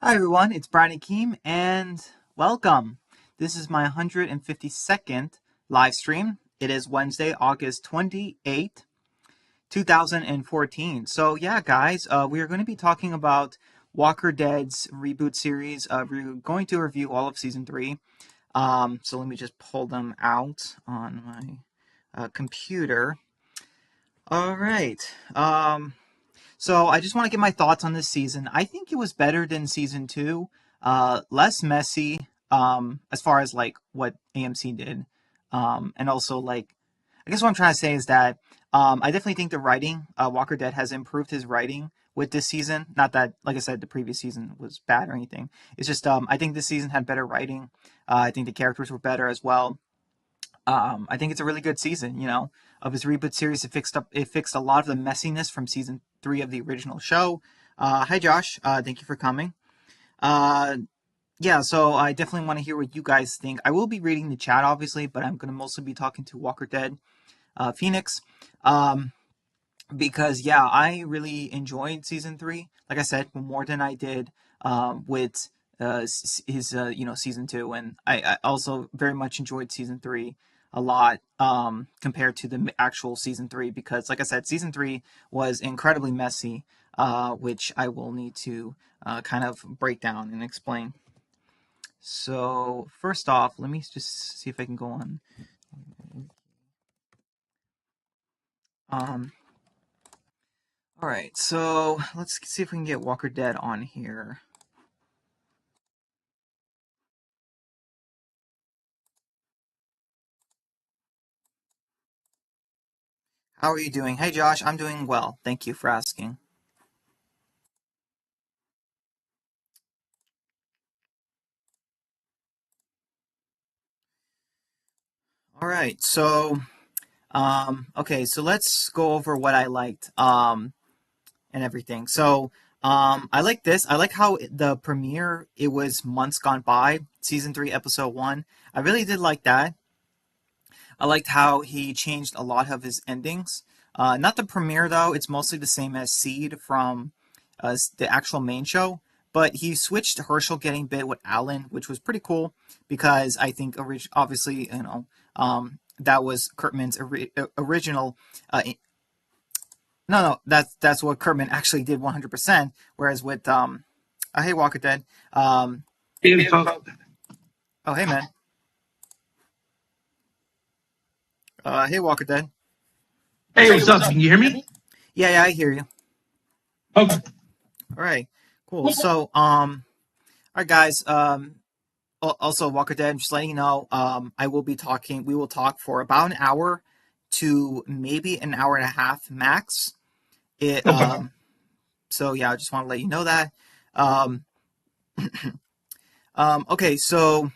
Hi everyone, it's Brian Akeem and welcome. This is my 152nd live stream. It is Wednesday, August 28th, 2014. So yeah, guys, we are going to be talking about Walker Dead's reboot series. We're going to review all of season 3. So let me just pull them out on my computer. All right. So I just want to get my thoughts on this season. I think it was better than season two, less messy, as far as like what AMC did, and also like, I guess what I'm trying to say is that I definitely think the writing, Walker Dead has improved his writing with this season. Not that, like I said, the previous season was bad or anything. It's just I think this season had better writing. I think the characters were better as well. I think it's a really good season, of his reboot series. It fixed a lot of the messiness from season 3 of the original show. Hi Josh, thank you for coming. Uh, yeah, so I definitely want to hear what you guys think. I will be reading the chat, obviously, but I'm going to mostly be talking to Walker Dead Phoenix, um, because yeah, I really enjoyed season 3. Like I said, more than I did with his season 2, and I also very much enjoyed season 3 a lot compared to the actual season 3, because like I said, season 3 was incredibly messy, which I will need to kind of break down and explain. So first off, let me just see if I can go on. Um, all right, so let's see if we can get Walker Dead on here. How are you doing? Hey Josh, I'm doing well. Thank you for asking. All right, so okay, so let's go over what I liked and everything. So I like this. I like how the premiere, it was months gone by, season 3, episode 1. I really did like that. I liked how he changed a lot of his endings. Not the premiere though; it's mostly the same as Seed from the actual main show. But he switched to Herschel getting bit with Alan, which was pretty cool because I think obviously that was Kurtman's original. No, that's what Kurtman actually did 100%. Whereas with hey Walker Dead, um, Hey, folks. oh hey man, hey Walker Dead. Hey, what's up? Can you hear me? Yeah, I hear you. Okay. All right, cool. So all right, guys. Also, Walker Dead, just letting you know, I will be talking. We will talk for about an hour to maybe an hour and a half max. It. Okay. So yeah, I just want to let you know that. Um, okay, so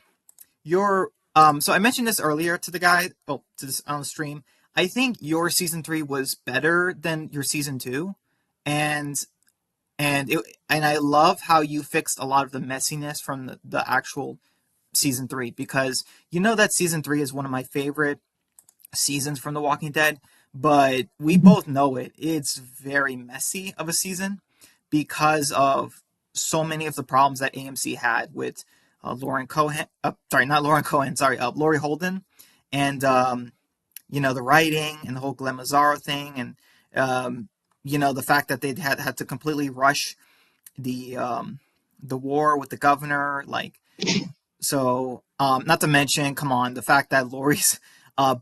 your. So I mentioned this earlier to the guy. Oh, to this on the stream. I think your season 3 was better than your season 2, and and I love how you fixed a lot of the messiness from the actual season 3, because you know that season 3 is one of my favorite seasons from The Walking Dead, but we both know it's very messy of a season because of so many of the problems that AMC had with Lauren Cohen, sorry, not Lauren Cohen, sorry, Laurie Holden, and the writing and the whole Glenn Mazzaro thing, and the fact that they had to completely rush the the war with the governor, like, so, not to mention, come on, the fact that Lori's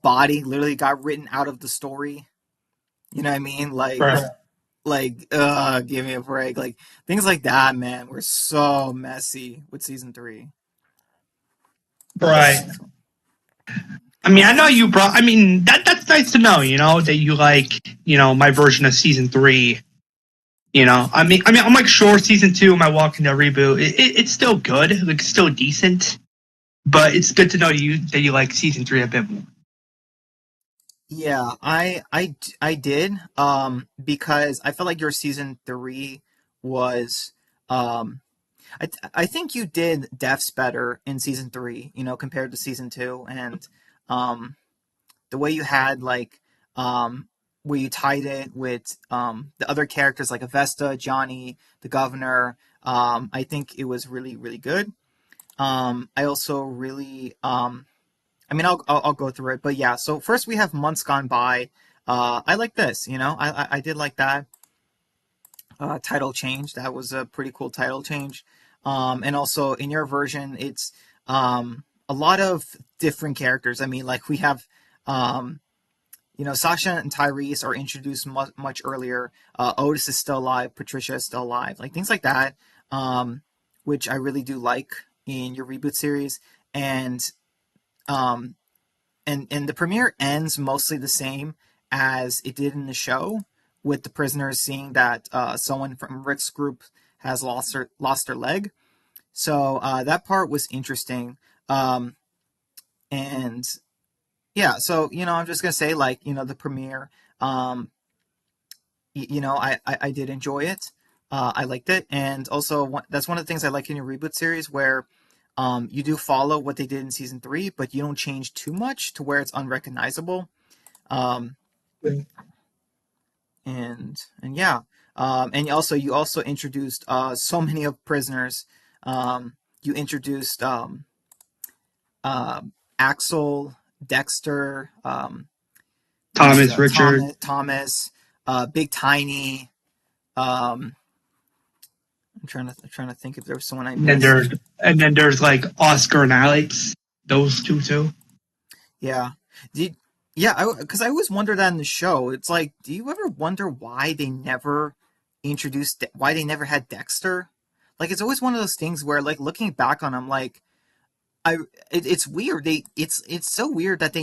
body literally got written out of the story. You know what I mean? Right. Give me a break. Like, things like that, man, were so messy with season 3. Right. I mean, I know you brought. I mean, that's nice to know. That you like. My version of season 3. I'm like sure season 2, my Walking Dead reboot. It's still good. Like, it's still decent. But it's good to know that you like season 3 a bit more. Yeah, I did, because I felt like your season 3 was, um, I think you did deaths better in season 3, compared to season 2, and um, the way you had like, um where you tied it with the other characters like Avesta, Johnny, the governor. I think it was really, really good. I also really, I mean, I'll go through it, but yeah. So first we have Months Gone By. I like this, I did like that title change. That was a pretty cool title change. And also in your version, it's a lot of different characters. I mean, like we have, Sasha and Tyrese are introduced much earlier. Otis is still alive. Patricia is still alive. Like things like that, which I really do like in your reboot series. And um, and the premiere ends mostly the same as it did in the show, with the prisoners seeing that someone from Rick's group has lost their leg. So that part was interesting. And yeah, so I'm just gonna say, like, the premiere. Um, I did enjoy it. I liked it, and also that's one of the things I like in your reboot series, where you do follow what they did in season three, but you don't change too much to where it's unrecognizable. Um, and yeah, and also you also introduced so many of prisoners. You introduced uh, Axel, Dexter, Thomas Richard, Thomas, Big Tiny. Um, I'm trying to think if there was someone I and then missed. there's like Oscar and Alex, those two too. Yeah. Did yeah, because I always wonder that in the show. It's like, do you ever wonder why they never why they never had Dexter? Like, it's always one of those things where, like, looking back on them, like, it's weird. It's so weird that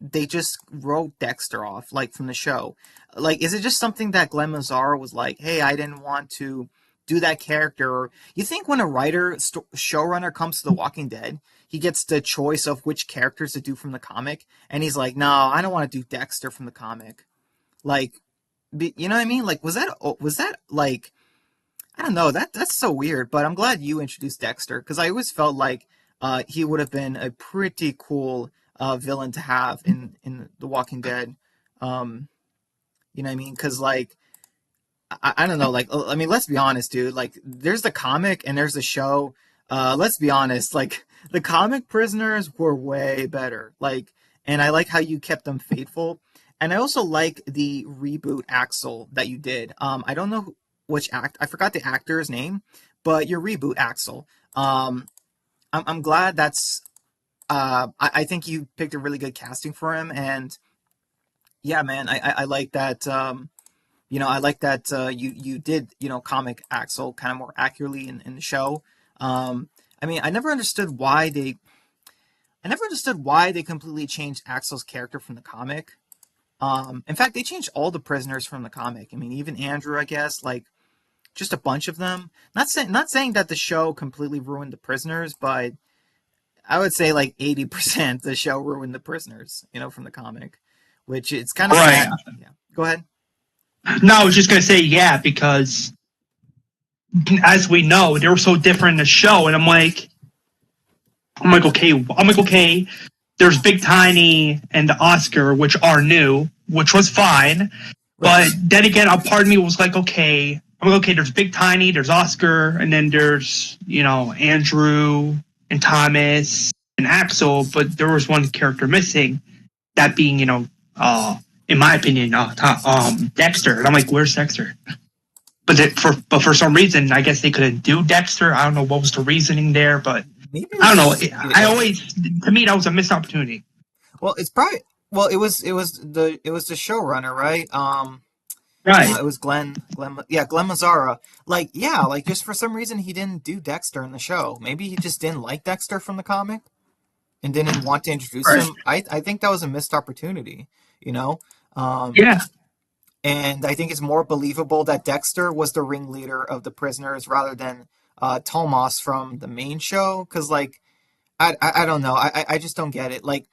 they just wrote Dexter off, like, from the show. Like, is it just something that Glenn Mazzara was like, hey, I didn't want to do that character? Or you think when a showrunner comes to The Walking Dead, he gets the choice of which characters to do from the comic, and he's like, no, I don't want to do Dexter from the comic. Like, you know what I mean? Like, was that like, I don't know. That's so weird. But I'm glad you introduced Dexter, because I always felt like he would have been a pretty cool villain to have in The Walking Dead. Um, you know what I mean? Because, like, I don't know. Like, I mean, let's be honest, dude. Like, there's the comic and there's the show. Let's be honest. Like, the comic prisoners were way better. Like, and I like how you kept them faithful. And I also like the reboot Axel that you did. I don't know which I forgot the actor's name, but your reboot Axel. I'm glad that's. I think you picked a really good casting for him, and yeah, man, I like that. I like that you did comic Axel kind of more accurately in the show. I mean, I never understood why they completely changed Axel's character from the comic. In fact, they changed all the prisoners from the comic. I mean, even Andrew, I guess, like, just a bunch of them. Not saying that the show completely ruined the prisoners, but I would say like 80% the show ruined the prisoners, from the comic, which it's kind of Right. sad. Yeah. Go ahead. No, I was just gonna say yeah, because as we know, they were so different in the show, and I'm like, okay. There's Big Tiny and Oscar, which are new, which was fine. Right. But then again, a part of me was like, okay, I'm like, okay, there's Big Tiny, there's Oscar, and then there's, Andrew and Thomas and Axel, but there was one character missing, that being, in my opinion, Dexter. And I'm like, where's Dexter? But for some reason, I guess they couldn't do Dexter. I don't know what was the reasoning there, but Maybe I don't know. I yeah. always, to me, that was a missed opportunity. Well, it's probably well, it was the showrunner, right? Right. It was Glenn Mazzara. Like, yeah, like, just for some reason he didn't do Dexter in the show. Maybe he just didn't like Dexter from the comic and didn't want to introduce Right. him. I think that was a missed opportunity, you know. Um, Yeah. and I think it's more believable that Dexter was the ringleader of the prisoners rather than Tomas from the main show. Because, like, I don't know. I just don't get it. Like,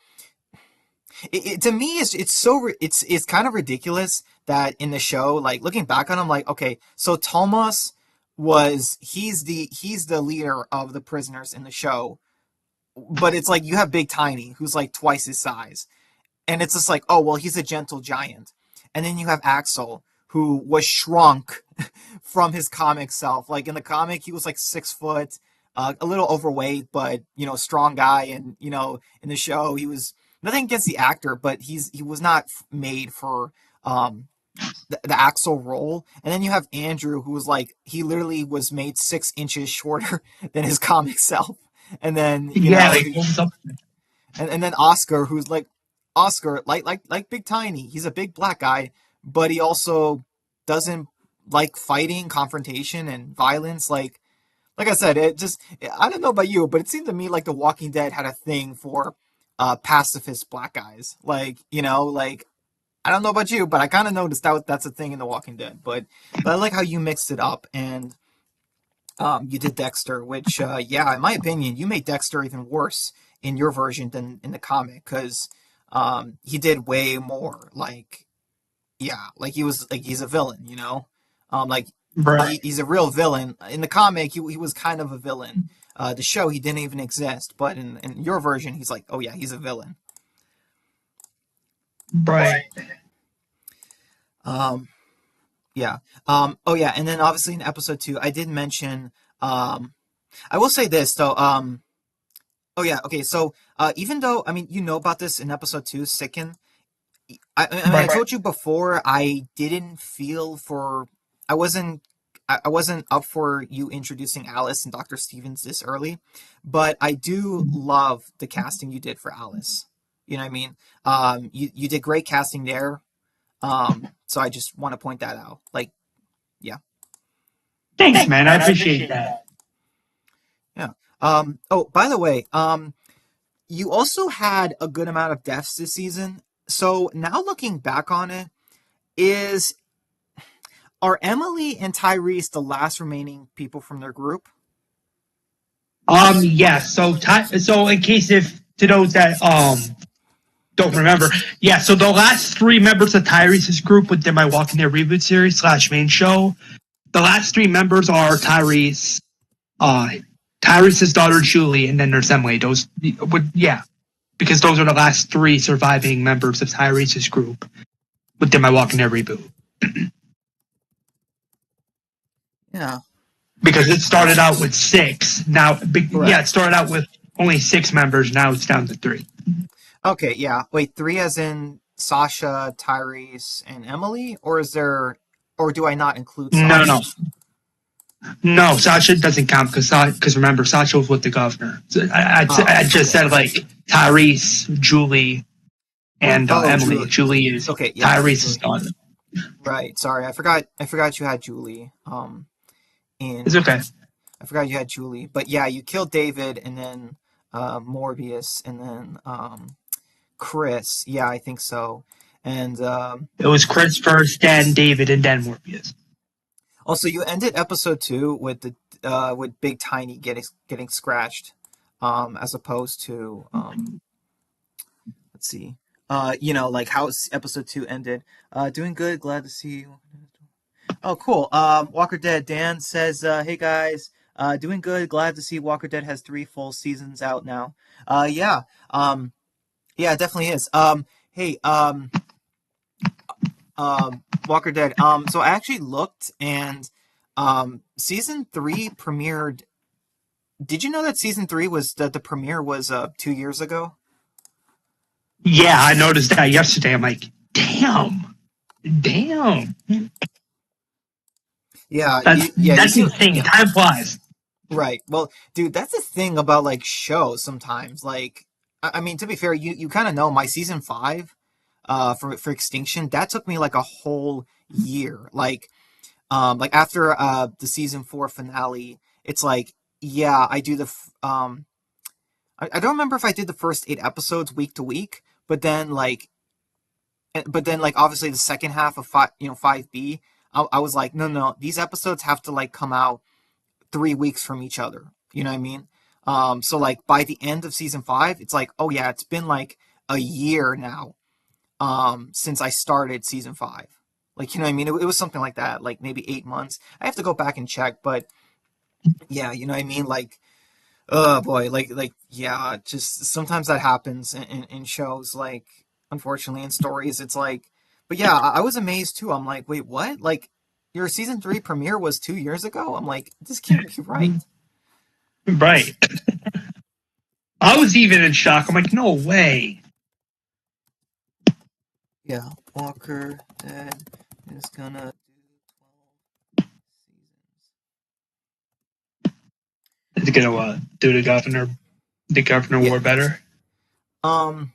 to me, it's kind of ridiculous that in the show, like, looking back on him, like, okay, so Tomas he's the leader of the prisoners in the show, but it's like you have Big Tiny, who's like twice his size, and it's just like, oh well, he's a gentle giant. And then you have Axel, who was shrunk from his comic self. Like in the comic, he was like 6 foot, a little overweight, but strong guy. And in the show, he was nothing against the actor, but he was not made for um, the Axel role. And then you have Andrew, who was like he literally was made 6 inches shorter than his comic self. And then Yeah, like holds up. and then Oscar, who's like Oscar, like Big Tiny. He's a big black guy, but he also doesn't like fighting, confrontation, and violence. Like I said, it just I don't know about you, but it seemed to me like The Walking Dead had a thing for pacifist black guys. Like I don't know about you, but I kind of noticed that's a thing in The Walking Dead. But I like how you mixed it up and you did Dexter, which yeah, in my opinion, you made Dexter even worse in your version than in the comic because he did way more. Like yeah, like he was like he's a villain, like Right. he's a real villain. In the comic, he was kind of a villain. The show he didn't even exist, but in your version, he's like, oh yeah, he's a villain. Right. Um, yeah. Oh yeah, and then obviously in episode 2, I did mention. I will say this though. Oh yeah. Okay. So even though I mean you know about this in episode 2, Sicken. I mean I Right. told you before I didn't feel for I wasn't I wasn't up for you introducing Alice and Dr. Stevens this early, but I do love the casting you did for Alice. You know what I mean? You did great casting there. So I just want to point that out. Like, yeah, Thanks, man. I appreciate that. yeah. Oh, by the way, you also had a good amount of deaths this season. So now looking back on it, is are Emily and Tyrese the last remaining people from their group? Yeah. So in case if to those that don't remember, yeah. So the last three members of Tyrese's group within my Walking Dead Reboot series slash main show, the last three members are Tyrese, uh, Tyrese's daughter Julie, and then there's Emily. Those would yeah, because those are the last three surviving members of Tyrese's group within my Walking Dead Reboot. Yeah. Because it started out with six. Now, yeah, it Correct. started out with only six members. Now it's down to three. Okay, yeah. Wait, three as in Sasha, Tyrese, and Emily? Or do I not include No, no, Sasha? no. Sasha doesn't count because remember Sasha was with the governor. So I Oh, just okay. said like Tyrese, Julie, and Oh, Emily. Julie. Julie is Okay, yeah, Tyrese's Julie. daughter. Right. Sorry, I forgot you had Julie. It's In okay. I forgot you had Julie, but yeah, you killed David and then Morbius and then Chris. Yeah, I think so. And It was Chris first, then David, and then Morbius. also you ended episode 2 with the with Big Tiny getting scratched, as opposed to let's see, like how episode 2 ended. Doing good. Glad to see you. Oh, cool. Walker Dead. Dan says, "Hey guys, doing good. Glad to see Walker Dead has 3 full seasons out now." Yeah. Yeah, it definitely is. Hey, Walker Dead. So I actually looked, and season 3 premiered. Did you know that season 3 was that the premiere was 2 years ago? Yeah, I noticed that yesterday. I'm like, damn, damn. Yeah, you That's see, insane. yeah. Time flies. Right. Well, dude, that's the thing about like shows sometimes. Like, I mean, to be fair, you kind of know my season 5, for Extinction. That took me like a whole year. Like after the season 4 finale, it's like, yeah, I do I don't remember if I did the first 8 episodes week to week, but then like obviously the second half of 5B, I was like, no, no, these episodes have to like come out 3 weeks from each other. You know what I mean? So like by the end of season 5, it's like, oh yeah, it's been like a year now, since I started season 5. Like, you know what I mean? It was something like that, like maybe 8 months. I have to go back and check, but yeah, you know what I mean? Like, oh boy, like yeah, just sometimes that happens in shows. Like, unfortunately, in stories. It's like, but yeah, I was amazed too. I'm like, wait, what? Like, your season three premiere was 2 years ago? I'm like, this can't be right. Right. I was even in shock. I'm like, no way. Yeah, Walker Dead is gonna It's gonna do the governor yeah. war better. Um.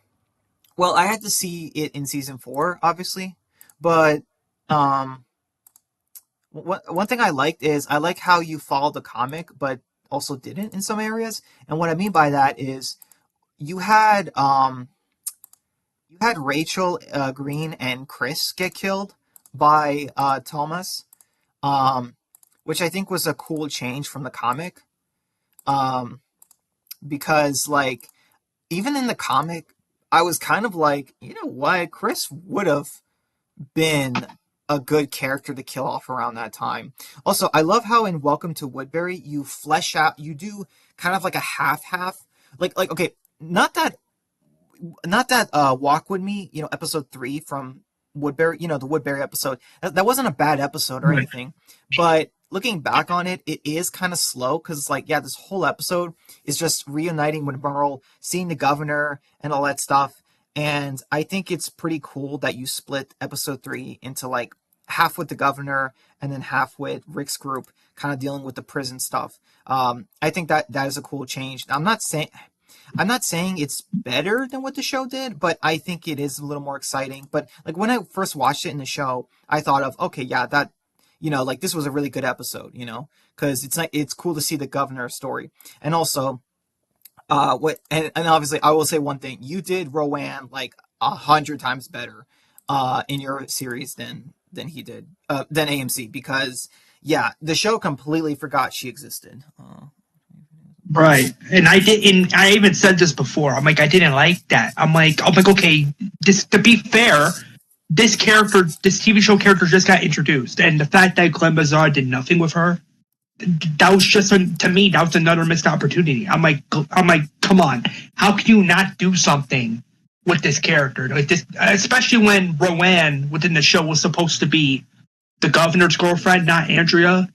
Well, I had to see it in season four, obviously, but um, one thing I liked is I like how you followed the comic, but also didn't in some areas. And what I mean by that is you had um you had Rachel Green and Chris get killed by Thomas, um, which I think was a cool change from the comic. Um, because like even in the comic, I was kind of like, you know what, Chris would have been a good character to kill off around that time. Also, I love how in Welcome to Woodbury you flesh out, you do kind of like a half, like okay, not that Walk With Me, episode 3 from Woodbury, the Woodbury episode. That wasn't a bad episode or Right. anything, but looking back on it, it is kind of slow because it's like, yeah, this whole episode is just reuniting with Merle, seeing the governor and all that stuff. And I think it's pretty cool that you split episode 3 into like half with the governor and then half with Rick's group, kind of dealing with the prison stuff. I think that is a cool change. I'm not saying it's better than what the show did, but I think it is a little more exciting. But like when I first watched it in the show, I thought of, okay, yeah, that, like this was a really good episode, because it's like it's cool to see the governor story. And also, and obviously I will say one thing: you did Rowan like 100 times better in your series than he did than AMC, because yeah, the show completely forgot she existed. Right. And I even said this before. I'm like, I didn't like that. I'm like, okay, this, to be fair, this TV show character just got introduced. And the fact that Glenn Bazar did nothing with her, that was just, to me, that was another missed opportunity. I'm like, come on. How can you not do something with this character? Like this, especially when Rowan within the show was supposed to be the governor's girlfriend, not Andrea.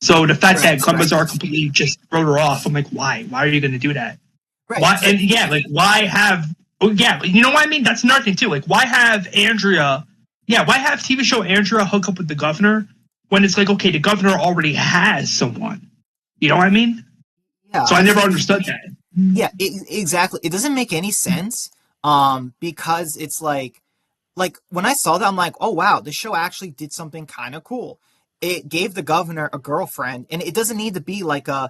So the fact that Right, Glenn right, Bazar completely just wrote her off, I'm like, why? Why are you going to do that? right. Why? Because And yeah, like why have? Oh yeah, you know what I mean. That's another thing too. Like why have Andrea? Yeah, why have TV show Andrea hook up with the governor when it's like, okay, the governor already has someone. You know what I mean? So yeah, I never understood that. yeah, exactly. It doesn't make any sense. Because it's like when I saw that, I'm like, oh wow, the show actually did something kind of cool. It gave the governor a girlfriend, and it doesn't need to be like I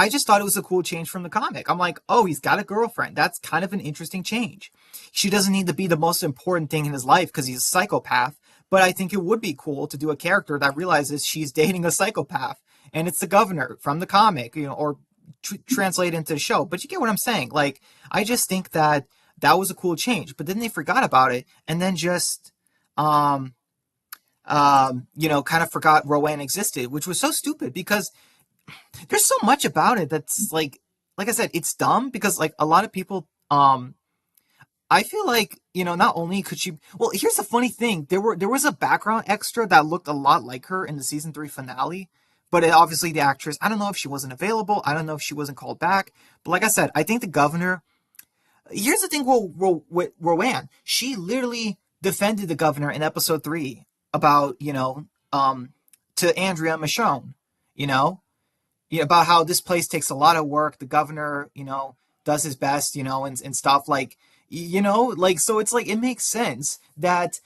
just thought it was a cool change from the comic. I'm like, oh, he's got a girlfriend. That's kind of an interesting change. She doesn't need to be the most important thing in his life because he's a psychopath. But I think it would be cool to do a character that realizes she's dating a psychopath, and it's the governor from the comic, or translate into the show. But you get what I'm saying. Like, I just think that was a cool change. But then they forgot about it, and then just um kind of forgot Rowan existed, which was so stupid because there's so much about it that's like I said, it's dumb because like a lot of people I feel like, not only could she, well, here's the funny thing. There was a background extra that looked a lot like her in the season 3 finale, but obviously the actress, I don't know if she wasn't available, I don't know if she wasn't called back, but like I said, I think the governor, here's the thing with Rowan. She literally defended the governor in episode 3 about, to Andrea Michonne, you know, about how this place takes a lot of work. The governor, does his best, and stuff like, like, so it's like, it makes sense that,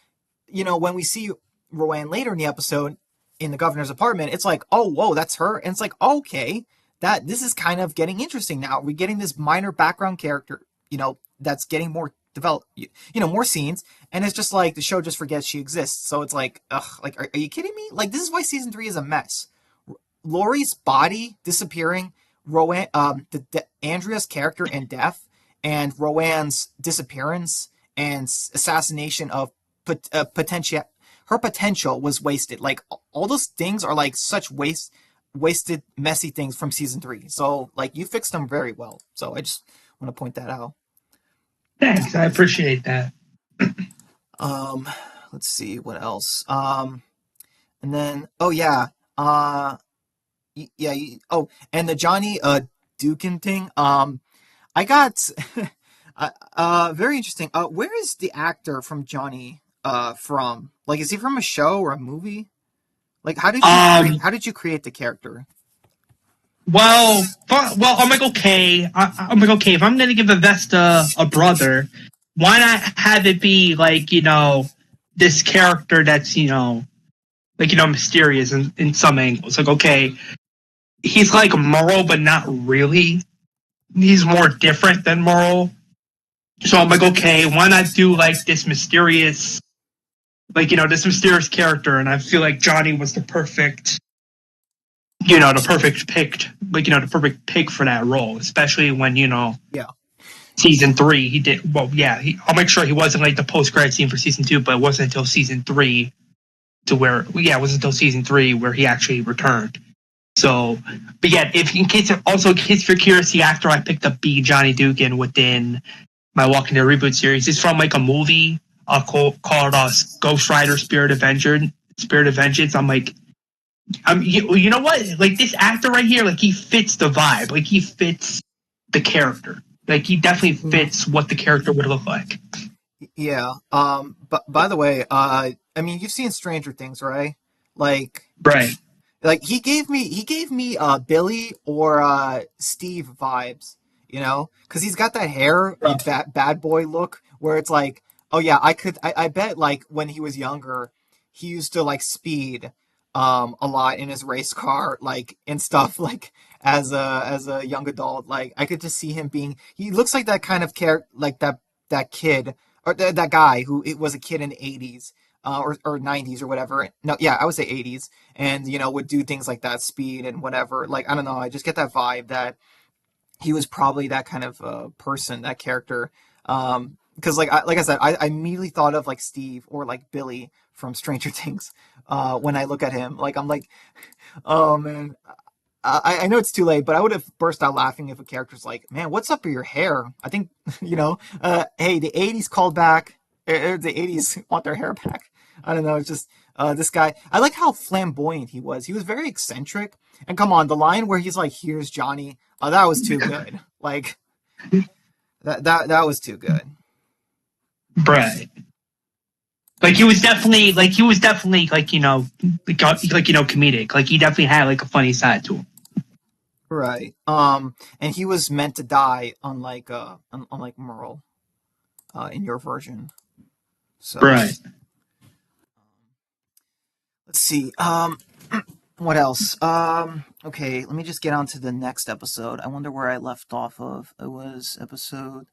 when we see Rowan later in the episode in the governor's apartment, it's like, oh, whoa, that's her. And it's like, okay, that this is kind of getting interesting now. We're getting this minor background character, that's getting more developed, more scenes. And it's just like the show just forgets she exists. So it's like, ugh, like, are you kidding me? Like, this is why season 3 is a mess. Laurie's body disappearing, Andrea's character and death, and Rowan's disappearance and assassination of potential. Her potential was wasted. Like all those things are like such wasted, messy things from season 3. So like you fixed them very well. So I just want to point that out. Thanks, I appreciate that. Um, let's see what else. And then oh yeah, uh, yeah. Oh, and the Johnny Dukin thing. I got very interesting. Where is the actor from Johnny from? Like, is he from a show or a movie? Like, Um, how did you create the character? well, I'm like, okay. I'm like, okay, if I'm gonna give a Vesta a brother, why not have it be like, this character that's, like, mysterious in some angles. Like, okay, he's like Merle, but not really. He's more different than Merle. So I'm like, okay, why not do like this mysterious, like, this mysterious character? And I feel like Johnny was the perfect pick, like, the perfect pick for that role, especially when, Yeah. season three, he did, well, yeah, I'll make sure he wasn't like the post credit scene for season two, but it wasn't until season three it wasn't until season three where he actually returned. So, but yeah, if in case you're curious, the actor I picked up B Johnny Dugan within my Walking Dead Reboot series is from like a movie called Ghost Rider Spirit of Vengeance. I'm like, you know what? Like this actor right here, like he fits the vibe. Like he fits the character. Like he definitely Mm, fits what the character would look like. yeah. But by the way, I mean, you've seen Stranger Things, right? Like, Right. he gave me Billy or Steve vibes, because he's got that hair and bad boy look where it's like, oh yeah, I bet like when he was younger, he used to like speed a lot in his race car like and stuff like as a young adult. Like I could just see him being he looks like that kind of character like that kid or that guy who it was a kid in the 80s or 90s or whatever. No, yeah, I would say 80s, and would do things like that, speed and whatever. Like I don't know, I just get that vibe that he was probably that kind of person, that character. Because like I said, I immediately thought of like Steve or like Billy from Stranger Things. When I look at him, like I'm like, oh man, I know it's too late, but I would have burst out laughing if a character's like, "Man, what's up with your hair?" I think, hey, the '80s called back. The '80s want their hair back. I don't know. It's just this guy. I like how flamboyant he was. He was very eccentric. And come on, the line where he's like, "Here's Johnny," that was too good. Like that was too good. Right. Like he was definitely like comedic. Like he definitely had like a funny side to him. Right. And he was meant to die, unlike unlike Merle, in your version. So Right. let's see. What else? Okay, let me just get on to the next episode. I wonder where I left off of. It was episode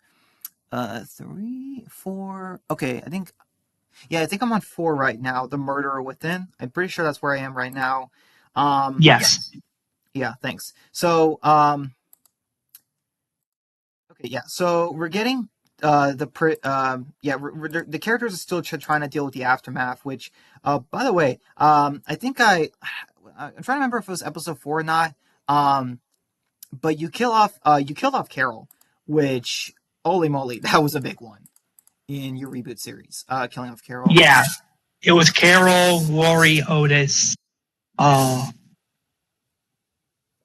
3, 4. Okay, I think I'm on 4 right now. The Murderer Within. I'm pretty sure that's where I am right now. Yeah, Yes. yeah. Thanks. So, okay, yeah. So we're getting the characters are still trying to deal with the aftermath. Which, by the way, I think I'm trying to remember if it was episode 4 or not. Um, but you killed off Carol, which holy moly, that was a big one in your reboot series. Killing off Carol. Yeah. It was Carol, Lori, Otis, uh,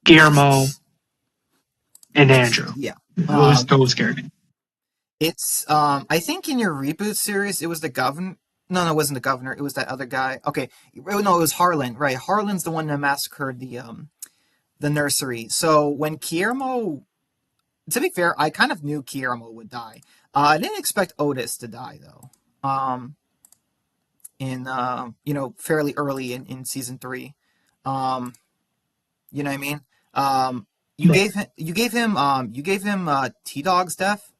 Guillermo, and Andrew. Yeah. Those Um, those characters. it's I think in your reboot series it was the governor. No, it wasn't the governor. It was that other guy. Okay, no, it was Harlan. Right, Harlan's the one that massacred the nursery. So when Guillermo, to be fair, I kind of knew Guillermo would die. I didn't expect Otis to die though. In fairly early in season 3. Um, you know what I mean? Um, you gave him T Dog's death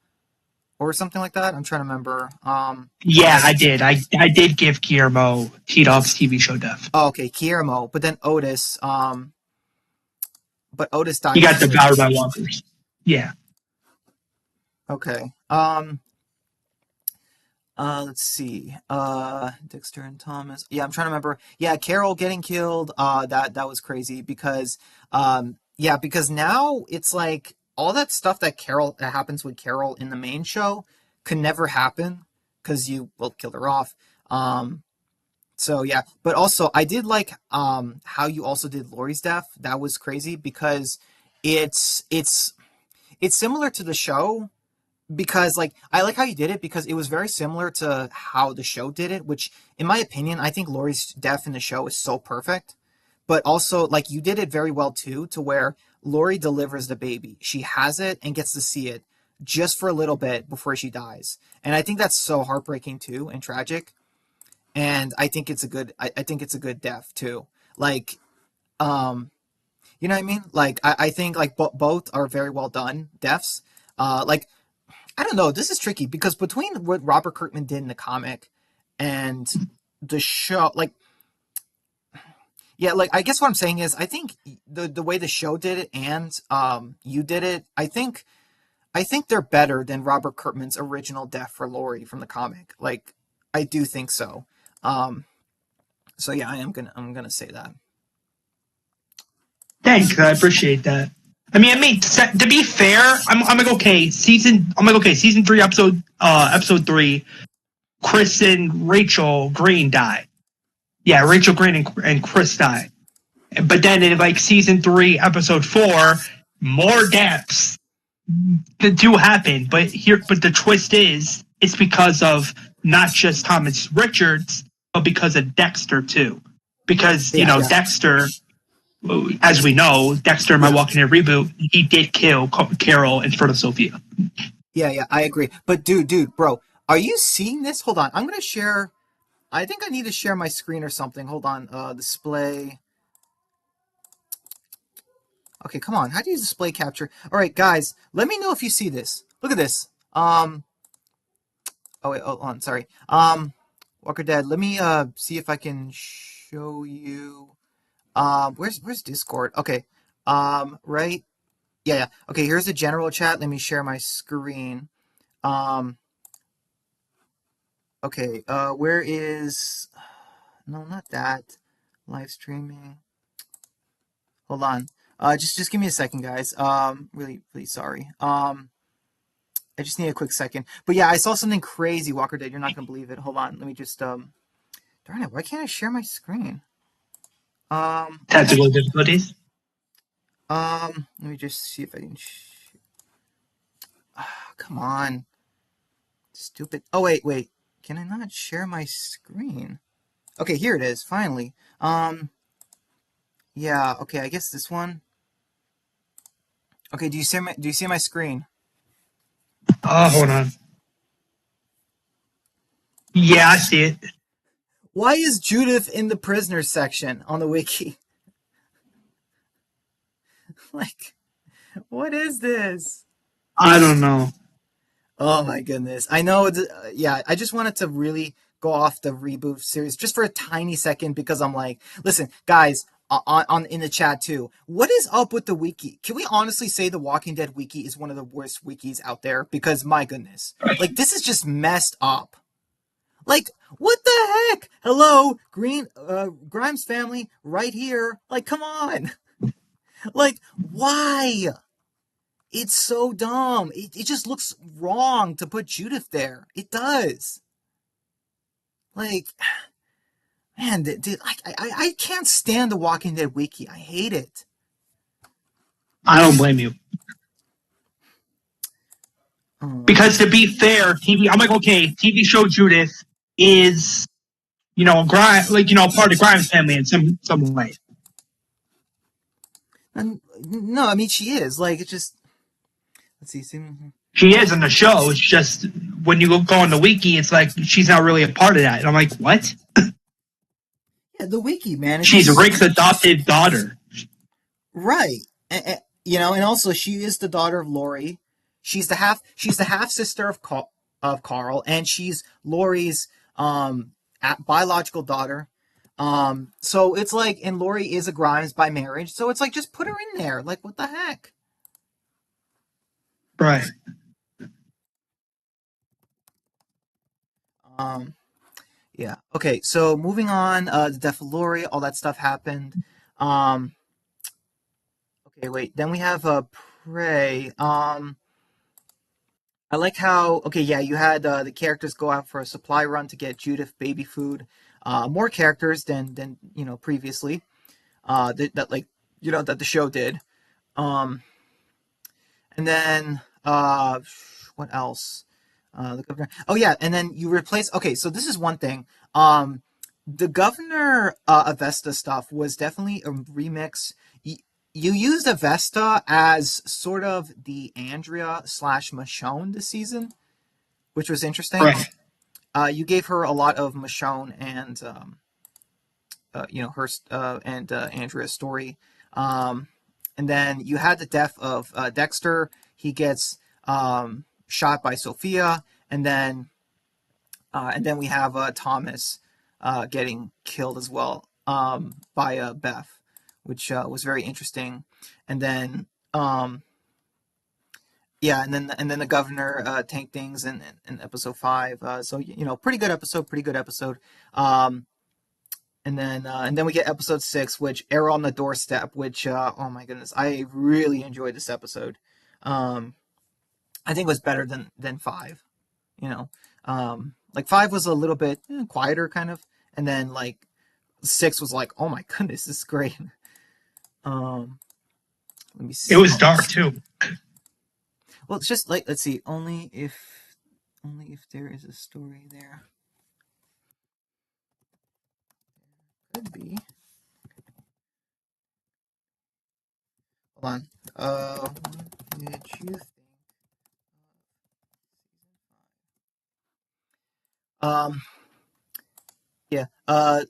or something like that. I'm trying to remember. From Yeah, like I did. I did give Guillermo T Dog's TV show death. oh, okay, Guillermo, but then Otis. But Otis He died got too. devoured by walkers. Yeah. Okay. Let's see. Dexter and Thomas. Yeah, I'm trying to remember. Yeah, Carol getting killed. That was crazy because, yeah, because now it's like all that stuff that happens with Carol in the main show could never happen because you will kill her off. Um, so yeah, but also I did like how you also did Lori's death. That was crazy because it's it's it's similar to the show because like I like how you did it because it was very similar to how the show did it, which in my opinion I think Lori's death in the show is so perfect. But also like you did it very well too, to where Lori delivers the baby. She has it and gets to see it just for a little bit before she dies. And I think that's so heartbreaking too and tragic. And I think it's a good I think it's a good death too. Like um you know what I mean? Like I think like both are very well done deaths. Like I don't know. This is tricky because between what Robert Kirkman did in the comic and the show, like, yeah, like I guess what I'm saying is, I think the way the show did it and you did it, I think they're better than Robert Kirkman's original death for Laurie from the comic. Like, I do think so. Um, so yeah, I'm gonna say that. Thanks, I appreciate that. I mean, it makes sense. To be fair, I'm like okay, season 3, episode 3. Chris and Rachel Green die. Yeah, Rachel Green and Chris die. But then in like season 3, episode 4, more deaths that do happen. But the twist is, it's because of not just Thomas Richards, but because of Dexter too. Because Yeah, yeah, Dexter, as we know, Dexter in my yeah, Walking Dead reboot, he did kill Carol in front of Sophia. yeah, yeah. I agree. But dude, bro, are you seeing this? Hold on, I'm gonna share. I think I need to share my screen or something. Hold on. Display. Okay, come on. How do you display capture? All right, guys, let me know if you see this. Look at this. Oh wait, hold on. Sorry. Walker Dead. Let me see if I can show you. Where's Discord? Okay. Right. Yeah, yeah. Okay, here's the general chat. Let me share my screen. Um. Okay. Where is? No, not that. Live streaming. Hold on. Just give me a second, guys. Really sorry. I just need a quick second. But yeah, I saw something crazy, Walker Dead. You're not gonna believe it. Hold on. Let me just darn it, why can't I share my screen? Um Technical difficulties. let me just see if I can come on. Stupid. Oh wait. Can I not share my screen? Okay, here it is, finally. Yeah, okay, I guess this one. Okay, do you see my screen? Oh, hold on. Yeah, I see it. Why is Judith in the prisoners section on the wiki? Like, what is this? I don't know. Oh my goodness. I know. Yeah, I just wanted to really go off the reboot series just for a tiny second because I'm like, listen, guys, on in the chat too. What is up with the wiki? Can we honestly say the Walking Dead wiki is one of the worst wikis out there? Because my goodness, like this is just messed up. Like what the heck? Hello, Grimes family, right here. Like, come on. Like, why? It's so dumb. It just looks wrong to put Judith there. It does. Like, man, dude, I can't stand the Walking Dead wiki. I hate it. I don't blame you. Oh, Because to be fair, I'm like, okay, TV show Judith is, part of the Grimes family in some way. and, no, I mean she is. Like, it's just. Let's see. She is in the show. It's just when you go on the wiki, it's like she's not really a part of that. And I'm like, what? Yeah, the wiki, man. It's She's just Rick's adopted daughter. right. And also she is the daughter of Lori. She's the half sister of Carl, and she's Lori's biological daughter. So it's like, and Lori is a Grimes by marriage, so it's like just put her in there. Like, what the heck? Right. Um, yeah. Okay. So moving on. The death of Lori, all that stuff happened. Um, okay. Wait. Then we have Prey. I like how okay, yeah, you had the characters go out for a supply run to get Judith baby food. More characters than previously. That like that the show did. Um, and then what else? The governor. Oh yeah, and then you replace. Okay, so this is one thing. The governor Avesta stuff was definitely a remix. You used Avesta as sort of the Andrea slash Michonne this season, which was interesting. Right. You gave her a lot of Michonne and her and Andrea's story. Um, and then you had the death of Dexter. He gets shot by Sophia, and then we have Thomas getting killed as well by Beth, which was very interesting. And then yeah, and then the governor tanked things in episode 5. So pretty good episode, pretty good episode. And then we get episode 6, which Error on the Doorstep, which oh my goodness, I really enjoyed this episode. I think it was better than 5. You know, like 5 was a little bit quieter, kind of, and then like 6 was like, oh my goodness, this is great. Let me It see. was dark too. Well, it's just like, let's see, only if there is a story there. Could be. Hold on. What did you think? Um, yeah. Oh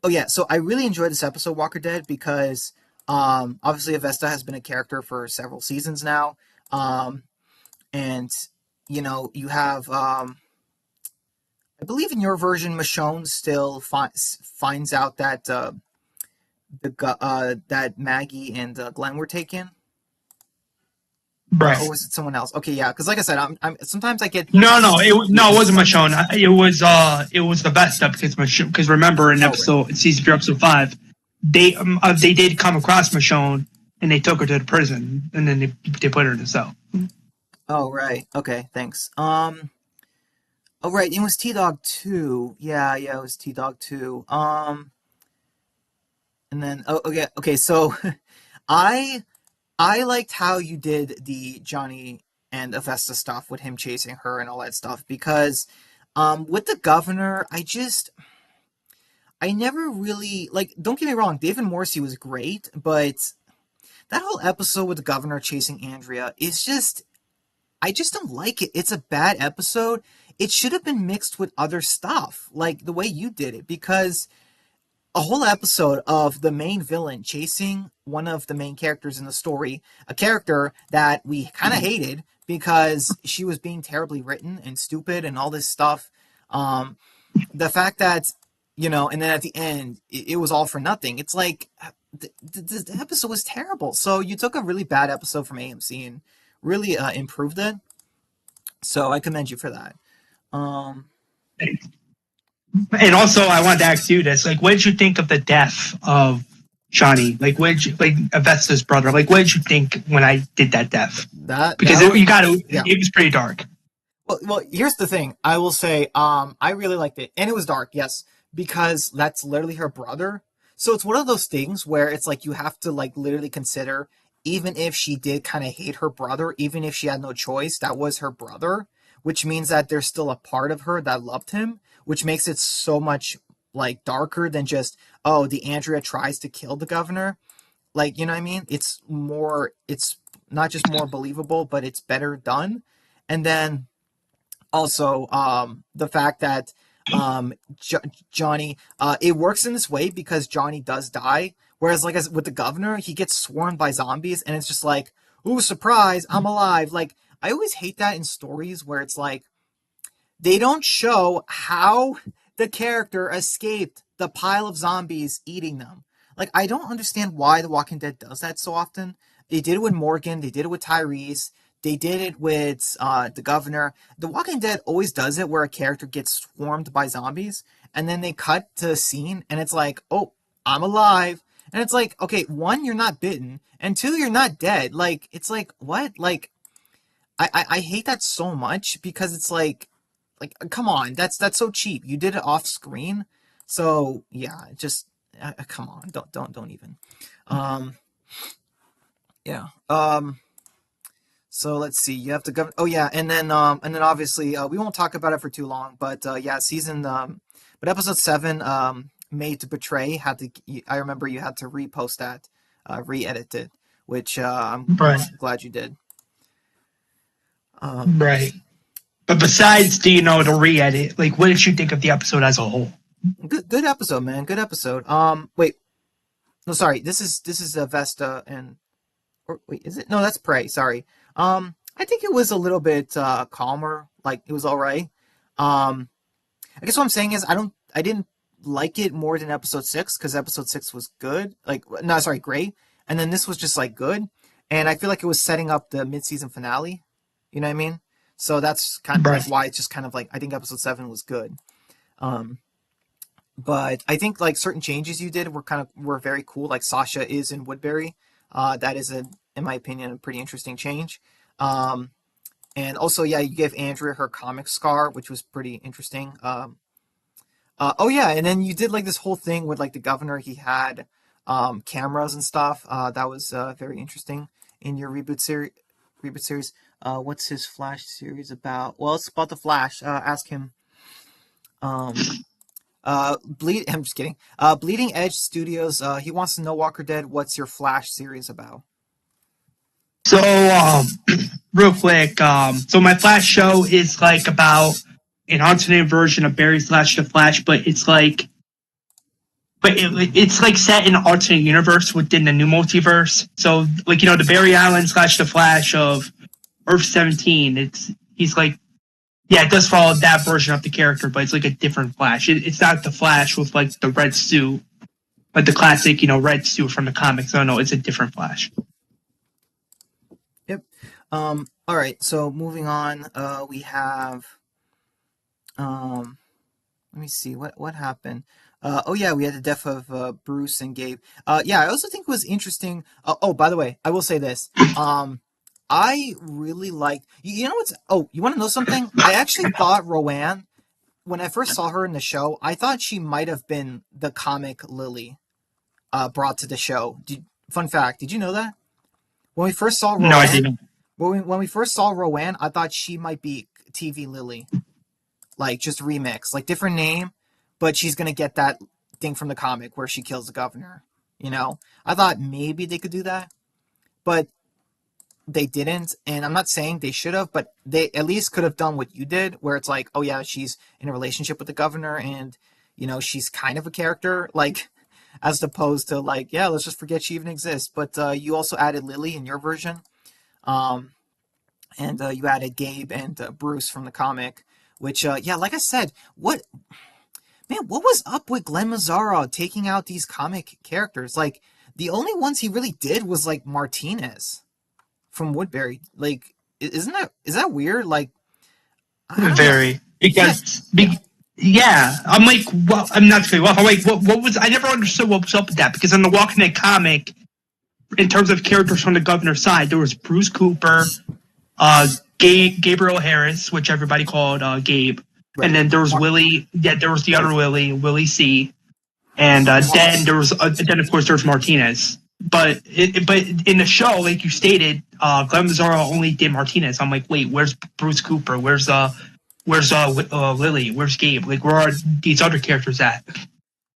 yeah. So I really enjoyed this episode, Walker Dead, because obviously Avesta has been a character for several seasons now. And you have I believe in your version, Michonne still finds out that that Maggie and Glenn were taken. Or Right. was it someone else? Okay, yeah, because like I said, I'm sometimes I get No, it wasn't Michonne. confused. It was the best stuff because remember in Oh, right. season 3, episode 5, they did come across Michonne and they took her to the prison and then they put her in the cell. Oh, right. Okay, thanks. Oh, right. It was T Dog 2. Yeah, yeah, it was T Dog 2. And then oh, okay, okay. So, I I liked how you did the Johnny and Avesta stuff with him chasing her and all that stuff because, with the governor, I never really like. Don't get me wrong, David Morrissey was great, but that whole episode with the governor chasing Andrea is just I just don't like it. It's a bad episode. It should have been mixed with other stuff, like the way you did it, because a whole episode of the main villain chasing one of the main characters in the story, a character that we kind of hated because she was being terribly written and stupid and all this stuff. Um, the fact that and then at the end it was all for nothing. It's like the episode was terrible. So you took a really bad episode from AMC and really improved it. So I commend you for that. Um, And also, I wanted to ask you this: like, what did you think of the death of Johnny? Like, what did you, like Avesta's brother? Like, what did you think when I did that death? Because that was you got to, yeah. it was pretty dark. Well, here's the thing. I will say, I really liked it, and it was dark, yes, because that's literally her brother. So it's one of those things where it's like you have to like literally consider, even if she did kind of hate her brother, even if she had no choice, that was her brother, which means that there's still a part of her that loved him, which makes it so much like darker than just the Andrea tries to kill the governor. Like you know what I mean? It's not just more believable, but it's better done. And then also the fact that Johnny it works in this way because Johnny does die, whereas like as with the governor he gets swarmed by zombies and it's just like, ooh, surprise, I'm alive. Like I always hate that in stories where it's like they don't show how the character escaped the pile of zombies eating them. Like, I don't understand why The Walking Dead does that so often. They did it with Morgan, they did it with Tyrese, they did it with the governor. The Walking Dead always does it where a character gets swarmed by zombies, and then they cut to a scene, and it's like, oh, I'm alive. And it's like, okay, one, you're not bitten, and two, you're not dead. Like, it's like, what? Like, I hate that so much because it's like come on, that's so cheap. You did it off screen, so yeah, just come on, don't even. Um, yeah. So let's see. You have to go. Oh yeah, and then obviously we won't talk about it for too long. But yeah, but episode 7, Made to Betray had to. I remember you had to repost that, re-edit it, which I'm Right. glad you did. Um, Right. But besides, do you know the re-edit? Like, what did you think of the episode as a whole? good episode, man. Good episode. Wait, no, sorry. This is Vesta and or wait, is it? No, that's Prey. Sorry. I think it was a little bit calmer. Like it was all right. Um, I guess what I'm saying is I didn't like it more than episode 6 because episode 6 was good. Like no, sorry, great. And then this was just like good. And I feel like it was setting up the mid-season finale. You know what I mean? So that's kind of like Right. why it's just kind of like I think episode 7 was good. Um, but I think like certain changes you did were very cool. Like Sasha is in Woodbury. That is in my opinion, a pretty interesting change. Um, and also, yeah, you gave Andrea her comic scar, which was pretty interesting. Oh yeah, and then you did like this whole thing with like the governor. He had cameras and stuff. That was very interesting in your reboot series. Reboot series. What's his Flash series about? Well, it's about the Flash. Ask him. Um, bleed. I'm just kidding. Bleeding Edge Studios. He wants to know Walker Dead. What's your Flash series about? So, real quick, so my Flash show is like about an alternate version of Barry slash the Flash, but it's like set in an alternate universe within the new multiverse. So, like the Barry Allen slash the Flash of Earth 17. He's like, yeah, it does follow that version of the character, but it's like a different Flash. It's not the Flash with like the red suit, like the classic red suit from the comics. No, it's a different Flash. Yep. All right. So moving on, we have. Um, Let me see what happened. Oh yeah, we had the death of Bruce and Gabe. Yeah, I also think it was interesting. Oh, by the way, I will say this. I really liked. You know what's? Oh, you want to know something? I actually thought Roanne, when I first saw her in the show, I thought she might have been the comic Lily brought to the show. Fun fact: did you know that when we first saw No, I Roanne, didn't. when we first saw Roanne, I thought she might be TV Lily, like just remix, like different name, but she's gonna get that thing from the comic where she kills the governor. I thought maybe they could do that, but they didn't. And I'm not saying they should have, but they at least could have done what you did, where it's like, oh yeah, she's in a relationship with the governor, and she's kind of a character, like as opposed to like, yeah, let's just forget she even exists. But you also added Lily in your version, um, and you added Gabe and Bruce from the comic, which yeah, like I said, what was up with Glenn Mazzaro taking out these comic characters? Like the only ones he really did was like Martinez from Woodbury. Like is that weird? Like I don't know. Very Yeah, yeah, I'm like, well, I'm not saying, well, I'm like, what was, I never understood what was up with that because in the Walking Dead comic, in terms of characters from the governor's side, there was Bruce Cooper, Gabriel Harris, which everybody called Gabe, and right. then there was Willie. Yeah, there was the other Willie, Willie C, and then of course there's Martinez. But in the show, like you stated, Glenn Mazzaro only did Martinez. I'm like, wait, where's Bruce Cooper? Where's Lily? Where's Gabe? Like, where are these other characters at?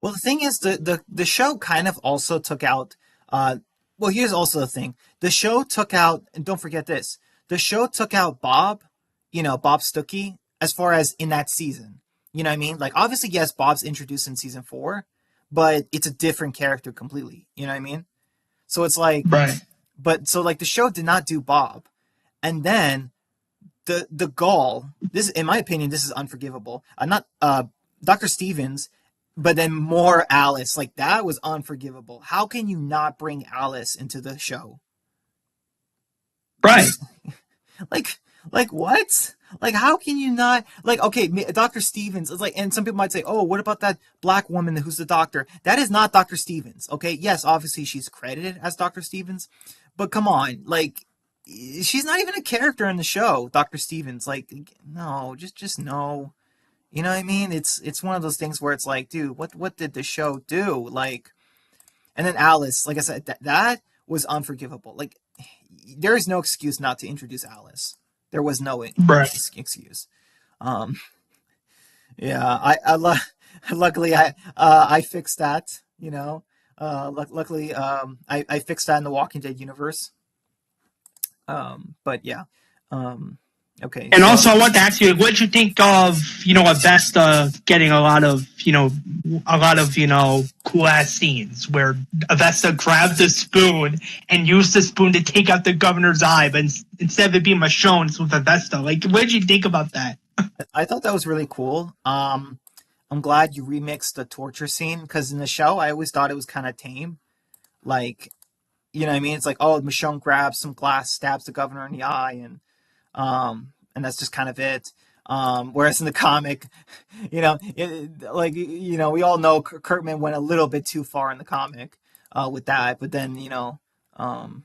Well, the thing is, the show kind of also took out. Well, here's also the thing: the show took out, and don't forget this: the show took out Bob, Bob Stuckey, as far as in that season. You know what I mean? Like, obviously, yes, Bob's introduced in season 4, but it's a different character completely. You know what I mean? So it's like, Right. but so like the show did not do Bob, and then the gall. This, in my opinion, this is unforgivable. Not Dr. Stevens, but then more Alice. Like that was unforgivable. How can you not bring Alice into the show? Right. Like, like, like what? Like how can you not? Like okay, Dr. Stevens is like, and some people might say, oh, what about that black woman who's the doctor? That is not Dr. Stevens. Okay, yes, obviously she's credited as Dr. Stevens, but come on, like she's not even a character in the show, Dr. Stevens. Like, no, just no. You know what I mean? It's one of those things where it's like, dude, what did the show do? Like, and then Alice, like I said, that was unforgivable. Like, there is no excuse not to introduce Alice. There was no Right. excuse. Um, yeah, luckily I fixed that. You know, luckily I fixed that in the Walking Dead universe. But yeah, um, okay, And so also, I want to ask you, what did you think of, Avesta getting a lot of cool ass scenes where Avesta grabbed the spoon and used the spoon to take out the governor's eye, but instead of it being Michonne, it's with Avesta. Like, what did you think about that? I thought that was really cool. I'm glad you remixed the torture scene because in the show I always thought it was kind of tame. Like, you know what I mean? It's like, oh, Michonne grabs some glass, stabs the governor in the eye, and that's just kind of it. Whereas in the comic, we all know Kurtman went a little bit too far in the comic with that, but then um,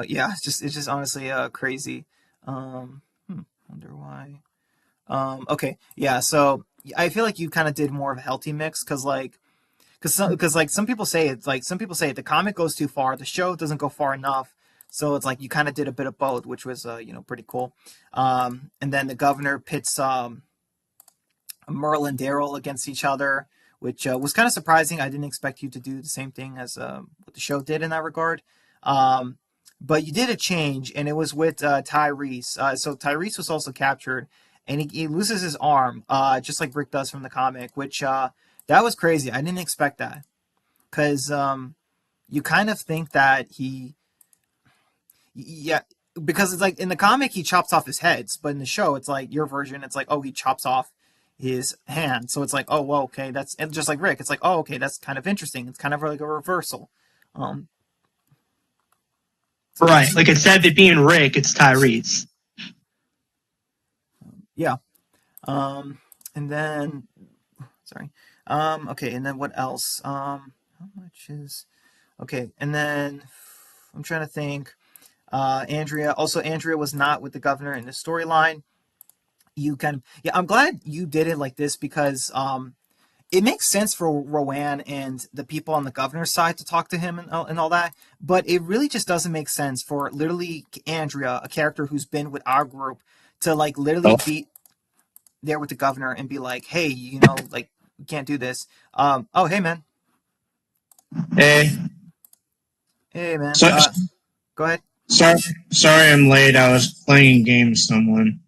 yeah, it's just honestly crazy. Wonder why. Okay, yeah. So I feel like you kind of did more of a healthy mix because like some people say the comic goes too far, the show doesn't go far enough. So it's like you kind of did a bit of both, which was pretty cool. And then the governor pits Merle and Daryl against each other, which was kind of surprising. I didn't expect you to do the same thing as what the show did in that regard. Um, but you did a change, and it was with Tyrese. So Tyrese was also captured, and he loses his arm, just like Rick does from the comic, which that was crazy. I didn't expect that because you kind of think that yeah, because it's like in the comic he chops off his heads, but in the show it's like your version. It's like, oh, he chops off his hand, so it's like, oh, well, okay, that's and just like Rick. It's like, oh, okay, that's kind of interesting. It's kind of like a reversal. Um, so Right. that's Like, instead of it being Rick, it's Tyrese. yeah. And then sorry. Okay, and then what else? How much is okay? And then I'm trying to think. Andrea was not with the governor in the storyline. You kind of yeah. I'm glad you did it like this because it makes sense for Rowan and the people on the governor's side to talk to him and all that, but it really just doesn't make sense for literally Andrea, a character who's been with our group, to like literally Oh. be there with the governor and be like, hey, like we can't do this. Oh, hey man, Hey, hey man, so, go ahead. sorry, sorry I'm late. I was playing a game with someone.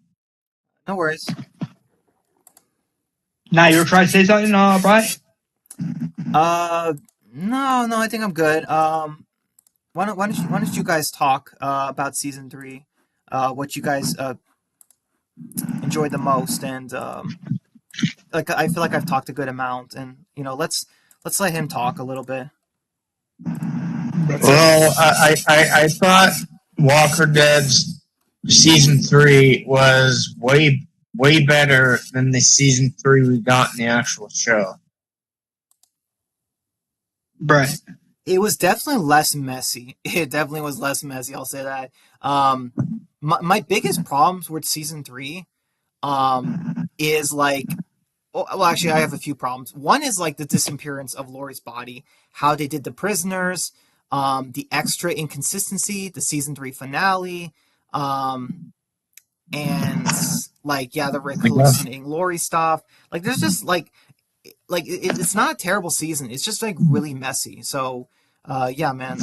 No worries. Now, you were trying to say something, Brian? Uh, no, I think I'm good. Why don't you guys talk about season three? What you guys enjoyed the most, and like I feel like I've talked a good amount, and let's let him talk a little bit. Well, I thought Walker Dead's season 3 was way better than the season 3 we got in the actual show. Right. It was definitely less messy. It definitely was less messy. I'll say that. My biggest problems with season three is like well, actually, I have a few problems. One is like the disappearance of Lori's body, how they did the prisoners, the extra inconsistency, the season three finale, um, and like yeah, the Rick hallucinating Lori stuff. Like there's just it's not a terrible season. It's just like really messy. So yeah, man.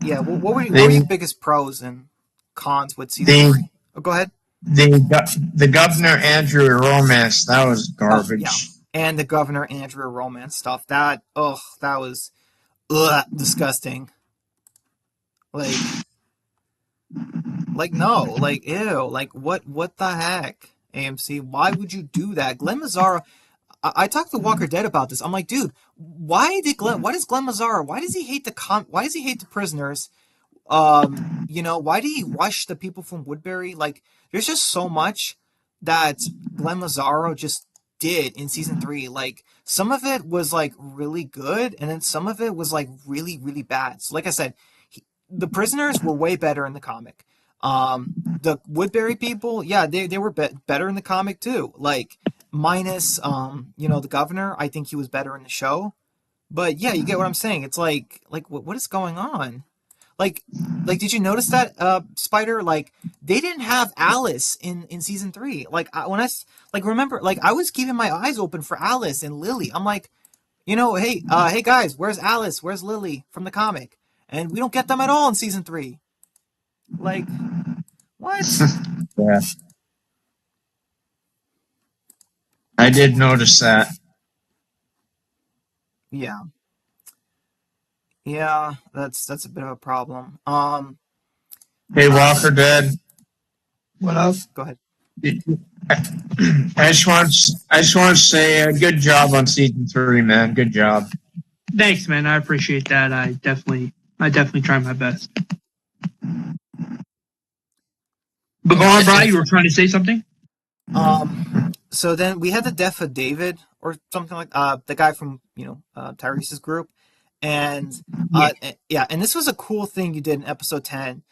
Yeah, what were your The biggest pros and cons with season the three? Oh, go ahead. the Governor Andrew romance, that was Oh yeah, garbage. and the Governor Andrew romance stuff. That was disgusting. Like no, like ew, like what the heck, AMC? Why would you do that, Glenn Mazzara? I talked to Walker Dead about this. I'm like, dude, why does Glenn Mazzara? Why does he hate the prisoners? Why did he rush the people from Woodbury? Like, there's just so much that Glenn Mazzaro just did in season three. Like, some of it was like really good, and then some of it was like really, really bad. So, like I said, the prisoners were way better in the comic. The Woodbury people, yeah, they were better in the comic too. Like minus the governor, I think he was better in the show. But yeah, you get what I'm saying. It's like what is going on? Like did you notice that Spider? Like they didn't have Alice in season 3. Like remember, like I was keeping my eyes open for Alice and Lily. I'm like, hey guys, where's Alice? Where's Lily from the comic? And we don't get them at all in season 3. Like what? Yeah, I did notice that. Yeah. Yeah, that's a bit of a problem. Hey, Uh Walker Dead. What up? Go ahead. I just want to say good job on season 3, man. Good job. Thanks, man. I appreciate that. I definitely try my best. But go on, Brian. You were trying to say something. So then we had the death of David or something like the guy from Tyrese's group, and Yeah. yeah, and this was a cool thing you did in episode 10,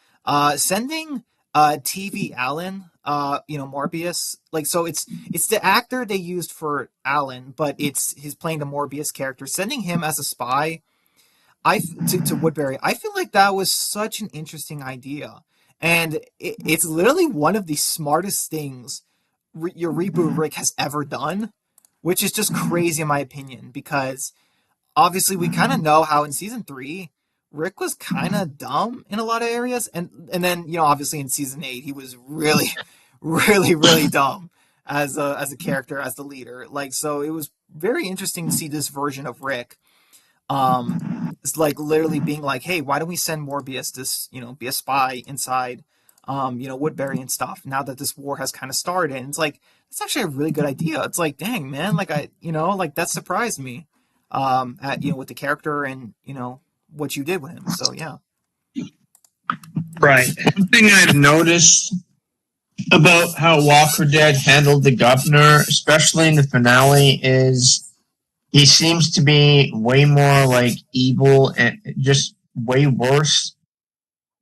sending TV Allen, Morbius, like, so it's the actor they used for Allen, but it's he's playing the Morbius character, sending him as a spy. To Woodbury. I feel like that was such an interesting idea, and it's literally one of the smartest things your reboot Rick has ever done, which is just crazy in my opinion. Because obviously we kind of know how in season 3 Rick was kind of dumb in a lot of areas, and then obviously in season 8 he was really, really dumb as a character, as the leader. Like, so it was very interesting to see this version of Rick, it's like literally being like, hey, why don't we send Morbius be a spy inside, Woodbury and stuff, now that this war has kind of started. And it's like, it's actually a really good idea. It's like, dang, man, like like that surprised me, at, with the character and, what you did with him. So yeah. Right. One thing I've noticed about how Walker Dead handled the governor, especially in the finale, is he seems to be way more like evil and just way worse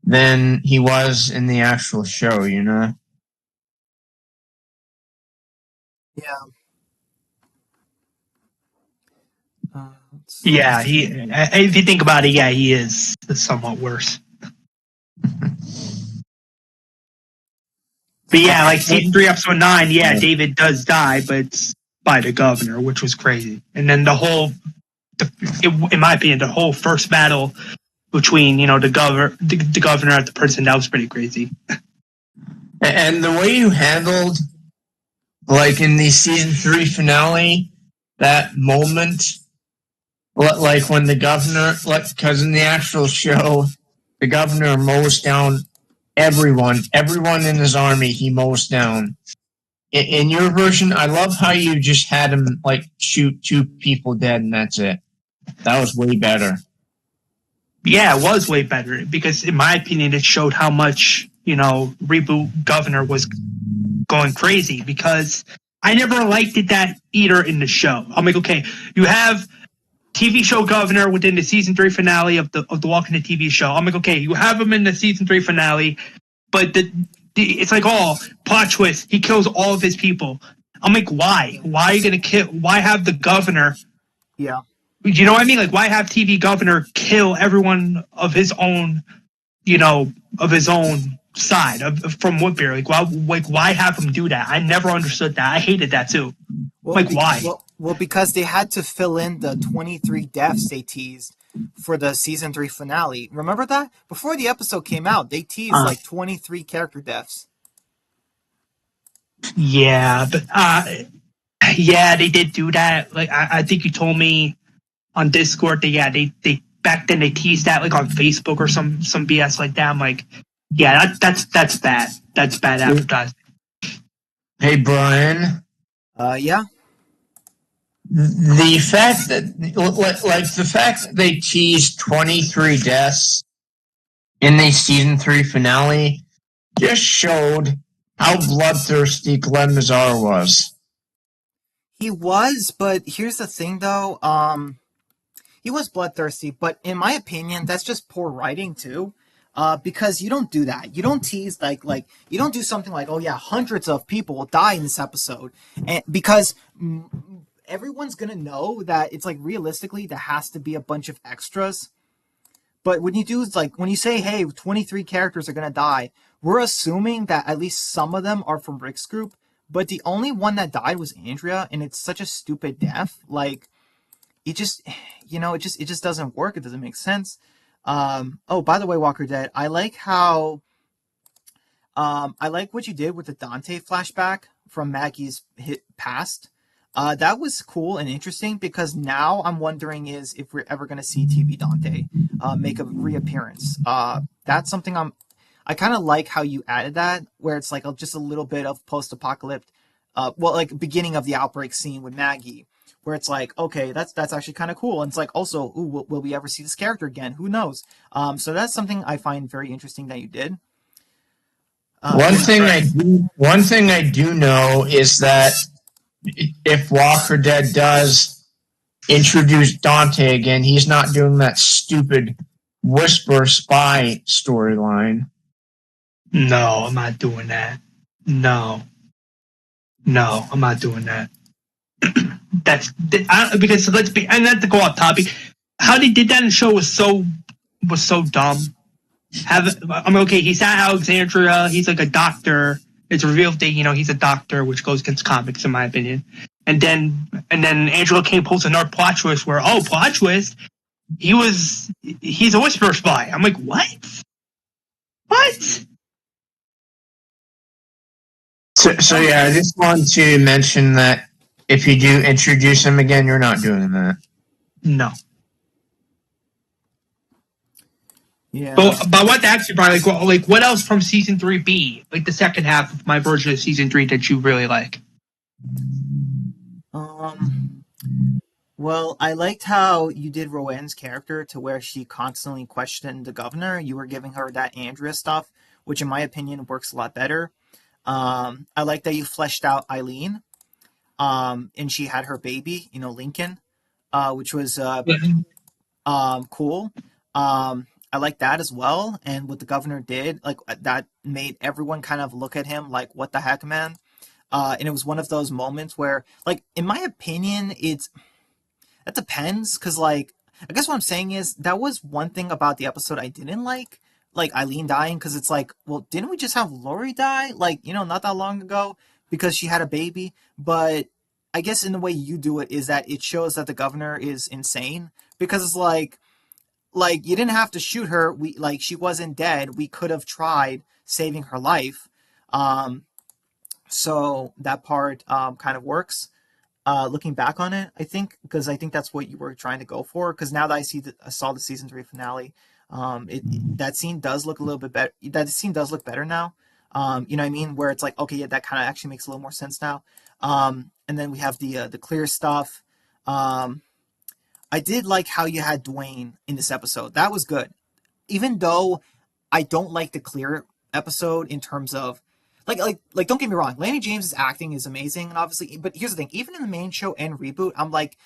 than he was in the actual show, you know? Yeah. Yeah. If you think about it, yeah, he is somewhat worse. But yeah, like season 3, episode 9, yeah, David does die, but it's by the governor, which was crazy. And then in my opinion, the whole first battle between the governor at the prison, that was pretty crazy. And the way you handled, like in the season 3 finale, that moment, like when the governor, like, because in the actual show, the governor mows down everyone in his army, he mows down. In your version, I love how you just had him like shoot 2 people dead and that's it. That was way better. Yeah, it was way better because, in my opinion, it showed how much Reboot Governor was going crazy. Because I never liked it that either in the show. I'm like, okay, you have TV show Governor within the season 3 finale of the Walking Dead TV show. I'm like, okay, you have him in the season 3 finale, but it's like, oh, plot twist, he kills all of his people. I'm like, why? Why are you gonna kill? Why have the governor? Yeah. You know what I mean? Like, why have TV Governor kill everyone of his own, of his own side from Woodbury? Why have him do that? I never understood that. I hated that too. Well, Why? Well, because they had to fill in the 23 deaths they teased for the season 3 finale. Remember that? Before the episode came out, they teased like 23 character deaths. Yeah, but yeah, they did do that. Like, I think you told me on Discord that they back then they teased that like on Facebook or some BS like that. I'm like, yeah, that's bad. That's bad advertising. Hey, Brian. Yeah. The fact that they teased 23 deaths in the season 3 finale just showed how bloodthirsty Glenn Mazzar was. He was, but here's the thing though, he was bloodthirsty, but in my opinion, that's just poor writing too. Because you don't do that. You don't tease like you don't do something like, oh yeah, hundreds of people will die in this episode, and because everyone's gonna know that it's like realistically there has to be a bunch of extras. But when you do like when you say, hey, 23 characters are gonna die, we're assuming that at least some of them are from Rick's group. But the only one that died was Andrea, and it's such a stupid death. Like it just, it just doesn't work. It doesn't make sense. Oh, by the way, Walker Dead, I like what you did with the Dante flashback from Maggie's hit past. That was cool and interesting because now I'm wondering is if we're ever going to see TV Dante make a reappearance. That's something I kind of like how you added that, where it's like just a little bit of post-apocalyptic, like beginning of the outbreak scene with Maggie, where it's like, okay, that's actually kind of cool, and it's like also, ooh, will we ever see this character again? Who knows? So that's something I find very interesting that you did. One thing I do know is that if Walker Dead does introduce Dante again, he's not doing that stupid Whisper spy storyline. No, I'm not doing that. No, I'm not doing that. Because let's be, and not to go off topic, how they did that in the show was so dumb. Okay, he's at Alexandria. He's like a doctor. It's revealed that he's a doctor, which goes against comics in my opinion. And then Angela Kane pulls another plot twist where plot twist, he's a Whisper spy. I'm like, what? So yeah, I just want to mention that if you do introduce him again, you're not doing that. No. Yeah. But I want to ask you, Brian, what else from season 3B, like the second half of my version of season 3, that you really like? Well, I liked how you did Rowan's character to where she constantly questioned the governor. You were giving her that Andrea stuff, which in my opinion works a lot better. I like that you fleshed out Eileen, and she had her baby, Lincoln, which was cool. I like that as well. And what the governor did, like that made everyone kind of look at him like, what the heck, man? And it was one of those moments where, like, in my opinion, that depends. Cause like, I guess what I'm saying is that was one thing about the episode I didn't like Eileen dying. Cause it's like, well, didn't we just have Lori die? Like, not that long ago because she had a baby. But I guess in the way you do it is that it shows that the governor is insane because it's like you didn't have to shoot her. She wasn't dead. We could have tried saving her life. So that part kind of works. Looking back on it, I think that's what you were trying to go for. Because now that I saw the season 3 finale, that scene does look a little bit better. That scene does look better now. You know what I mean? Where it's like, okay, yeah, that kind of actually makes a little more sense now. And then we have the clear stuff. I did like how you had Dwayne in this episode. That was good. Even though I don't like the clear episode in terms of like don't get me wrong, Lanny James's acting is amazing and obviously, but here's the thing, even in the main show and reboot, I'm like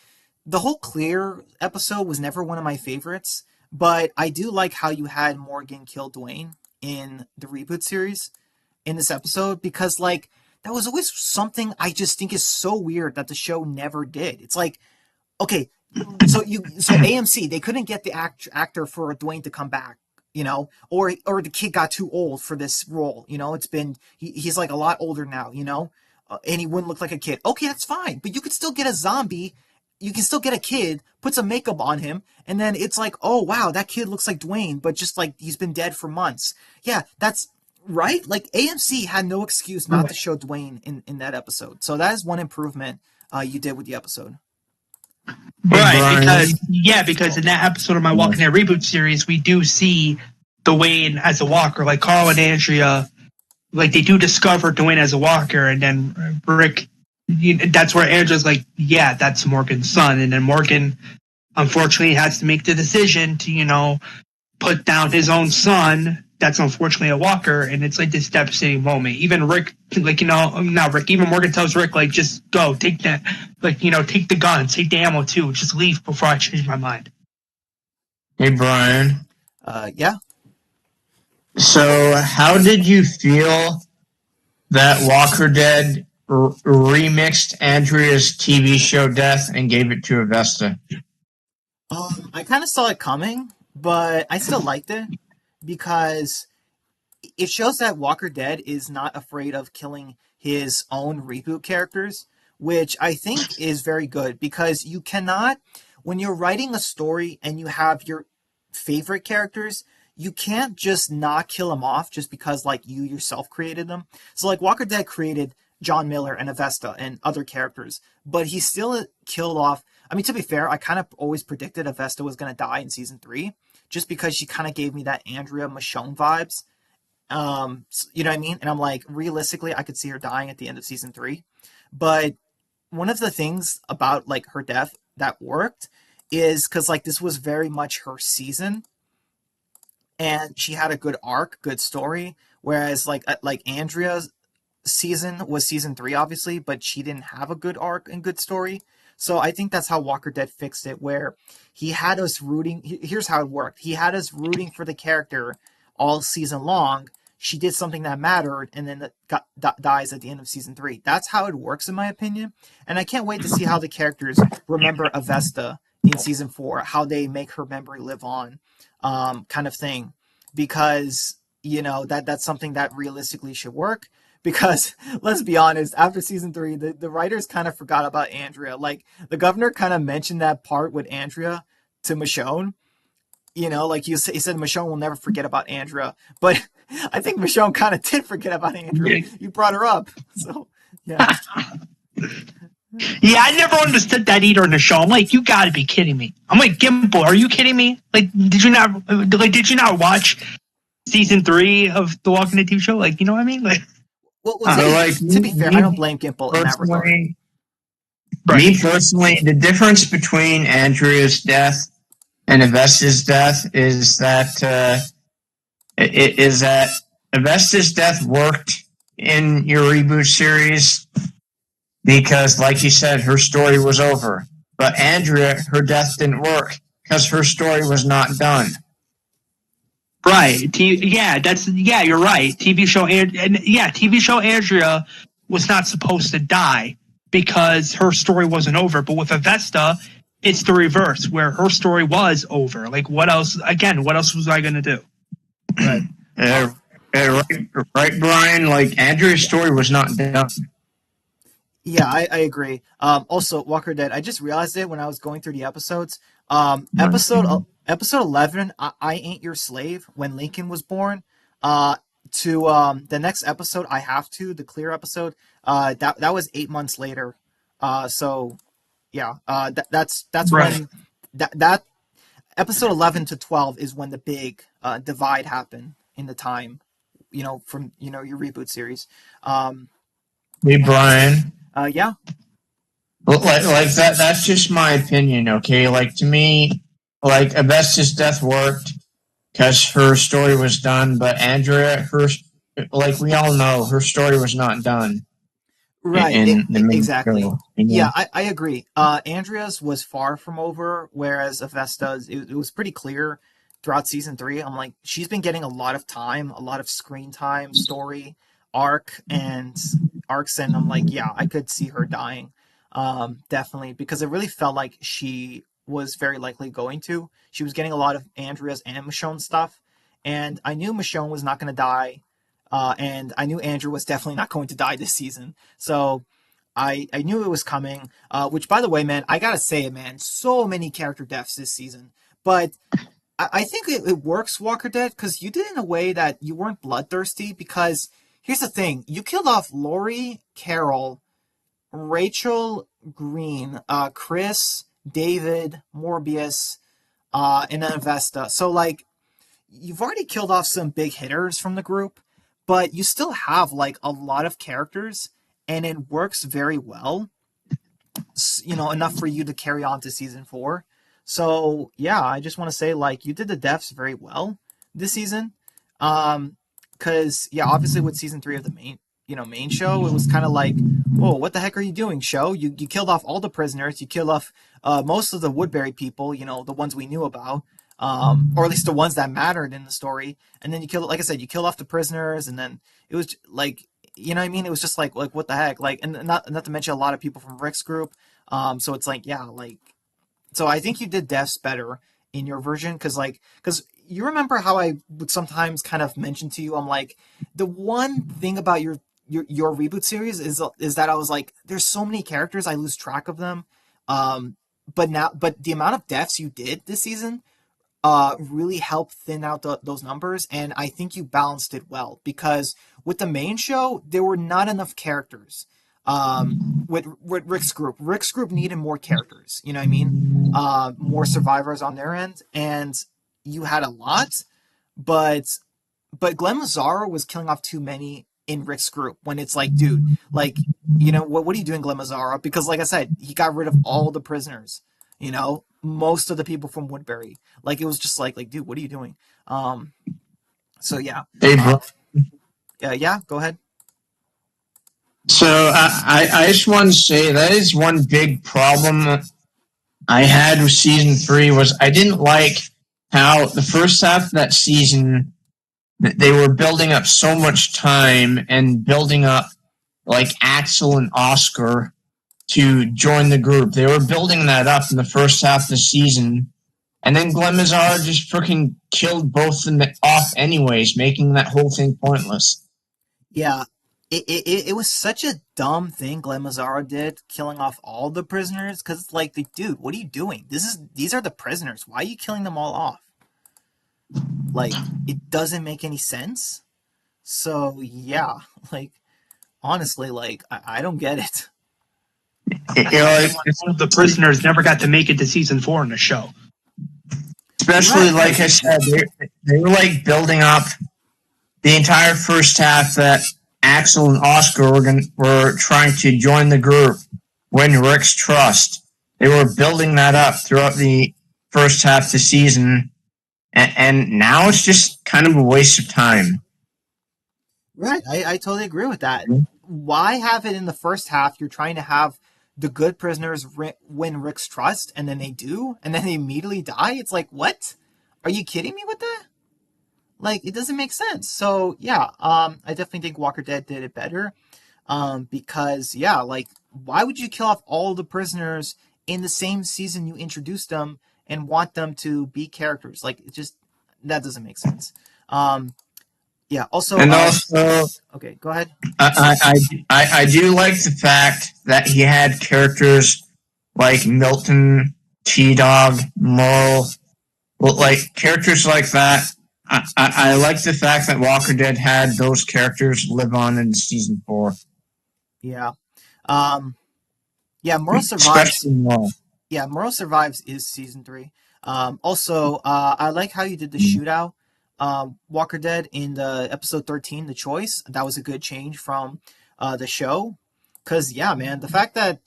the whole clear episode was never one of my favorites, but I do like how you had Morgan kill Dwayne in the reboot series in this episode because like that was always something I just think is so weird that the show never did. It's like, okay, so AMC, they couldn't get the actor for Dwayne to come back, or the kid got too old for this role, it's been he's like a lot older now, and he wouldn't look like a kid. Okay, that's fine, but you could still get a zombie, you can still get a kid, put some makeup on him, and then it's like, oh wow, that kid looks like Dwayne, but just like he's been dead for months. Yeah, that's right. Like AMC had no excuse not to show Dwayne in that episode. So that is one improvement you did with the episode. Right, because in that episode of my Walking Dead Reboot series, we do see Dwayne as a walker. Like Carl and Andrea, like they do discover Dwayne as a walker, and then Rick, that's where Andrea's like, yeah, that's Morgan's son. And then Morgan, unfortunately, has to make the decision to, put down his own son. That's unfortunately a walker, and it's like this devastating moment. Even Rick, not Rick, even Morgan tells Rick, like, just go, take that, take the guns, take the ammo too, just leave before I change my mind. Hey, Brian. Yeah? So, how did you feel that Walker Dead remixed Andrea's TV show death and gave it to Avesta? I kind of saw it coming, but I still liked it because it shows that Walker Dead is not afraid of killing his own reboot characters, which I think is very good because you cannot, when you're writing a story and you have your favorite characters, you can't just not kill them off just because like you yourself created them. So like Walker Dead created John Miller and Avesta and other characters, but he still killed off. I mean, to be fair, I kind of always predicted Avesta was going to die in season 3 just because she kind of gave me that Andrea Michonne vibes. You know what I mean? And I'm like, realistically, I could see her dying at the end of season 3. But one of the things about like her death that worked is because like this was very much her season, and she had a good arc, good story. Whereas like Andrea's season was season 3, obviously, but she didn't have a good arc and good story. So I think that's how Walker Dead fixed it, where he had us rooting. Here's how it worked: he had us rooting for the character all season long. She did something that mattered, and then dies at the end of season 3. That's how it works, in my opinion. And I can't wait to see how the characters remember Avesta in season 4, how they make her memory live on, kind of thing, because that's something that realistically should work. Because let's be honest, after season 3, the writers kind of forgot about Andrea. Like the governor kind of mentioned that part with Andrea to Michonne. Like he said, Michonne will never forget about Andrea. But I think Michonne kind of did forget about Andrea. You brought her up, so yeah. Yeah, I never understood that either in the show. I'm like, you got to be kidding me. I'm like, Gimple, are you kidding me? Like, did you not watch season 3 of the Walking Dead TV show? Like, you know what I mean? Like, Well, like to be fair, I don't blame Gimple in that regard. Me personally, the difference between Andrea's death and Avesta's death is that Avesta's death worked in your reboot series because, like you said, her story was over. But Andrea, her death didn't work because her story was not done. Right. You're right. TV show Andrea was not supposed to die because her story wasn't over. But with Avesta, it's the reverse, where her story was over. Like, what else? Again, what else was I going to do? Right. Right, Brian. Like Andrea's story was not done. Yeah, I agree. Also, Walker Dead. I just realized it when I was going through the episodes. Episode 11, I Ain't Your Slave, when Lincoln was born. To the next episode, I Have to, the Clear episode. That was 8 months later. So yeah. That's Right. when that episode 11 to 12 is when the big divide happened in the time. From your reboot series. Hey, Brian. Yeah. Like that. That's just my opinion. Okay. Like to me, like Avesta's death worked because her story was done, but Andrea, like we all know, her story was not done. Right, In the main exactly. show, Yeah, I agree. Andrea's was far from over, whereas Avesta's, it was pretty clear throughout season 3. I'm like, she's been getting a lot of time, a lot of screen time, story, arcs, and I'm like, yeah, I could see her dying, definitely, because it really felt like she was very likely going to. She was getting a lot of Andrea's and Michonne's stuff, and I knew Michonne was not going to die, and I knew Andrew was definitely not going to die this season. So I knew it was coming. Which, by the way, man, I gotta say, man, so many character deaths this season. But I think it works, Walker Dead, because you did it in a way that you weren't bloodthirsty. Because here's the thing: you killed off Lori, Carol, Rachel, Green, Chris, David, Morbius, and then Vesta. So like, you've already killed off some big hitters from the group, but you still have like a lot of characters, and it works very well. Enough for you to carry on to season 4. So yeah, I just want to say like you did the deaths very well this season. Because yeah, obviously with season 3 of the main show, it was kind of like, whoa, what the heck are you doing, show? You killed off all the prisoners. You killed off most of the Woodbury people. The ones we knew about. or at least the ones that mattered in the story. And then you kill, like I said, you kill off the prisoners, and then it was like, you know what I mean? It was just like what the heck? Like, and not to mention a lot of people from Rick's group. So it's like, yeah, like, so I think you did deaths better in your version, because you remember how I would sometimes kind of mention to you, I'm like, the one thing about your reboot series is that I was like, there's so many characters, I lose track of them. Um, but the amount of deaths you did this season really helped thin out those numbers, and I think you balanced it well, because with the main show there were not enough characters. With Rick's group needed more characters. You know what I mean? More survivors on their end, and you had a lot, but Glenn Mazzaro was killing off too many in Rick's group. When it's like, dude, like, you know, what are you doing, Glenn Mazzaro? Because like I said, he got rid of all the prisoners. You know, most of the people from Woodbury. Like, it was just like, dude, what are you doing? So yeah. Hey, bro. Yeah, go ahead. So I just want to say that is one big problem I had with season 3 was I didn't like how the first half of that season they were building up so much time and building up like Axel and Oscar to join the group. They were building that up in the first half of the season, and then Glenn Mazzaro just freaking killed both of them off anyways, making that whole thing pointless. Yeah, it was such a dumb thing Glenn Mazzaro did, killing off all the prisoners. Because it's like, dude, what are you doing? These are the prisoners. Why are you killing them all off? Like, it doesn't make any sense. So yeah, like, honestly, like, I don't get it. One of the prisoners never got to make it to season 4 in the show. Especially, right, like I said, they were like building up the entire first half that Axel and Oscar were trying to join the group, win Rick's trust. They were building that up throughout the first half of the season, and now it's just kind of a waste of time. Right, I totally agree with that. Why have it in the first half? You're trying to have the good prisoners win Rick's trust, and then they do, and then they immediately die. It's like, what? Are you kidding me with that? Like, it doesn't make sense. So yeah, I definitely think Walker Dead did it better. Because yeah, like, why would you kill off all the prisoners in the same season you introduced them and want them to be characters? Like, it just, that doesn't make sense. Yeah. Also, and also, okay, go ahead. I do like the fact that he had characters like Milton, T-Dog, Merle, like characters like that. I like the fact that Walker Dead had those characters live on in season 4. Yeah. Yeah, Merle Survives. Yeah, Merle Survives is season 3. Also, I like how you did the shootout, Walker Dead, in the episode 13, The Choice. That was a good change from the show. Because, yeah, man, the fact that,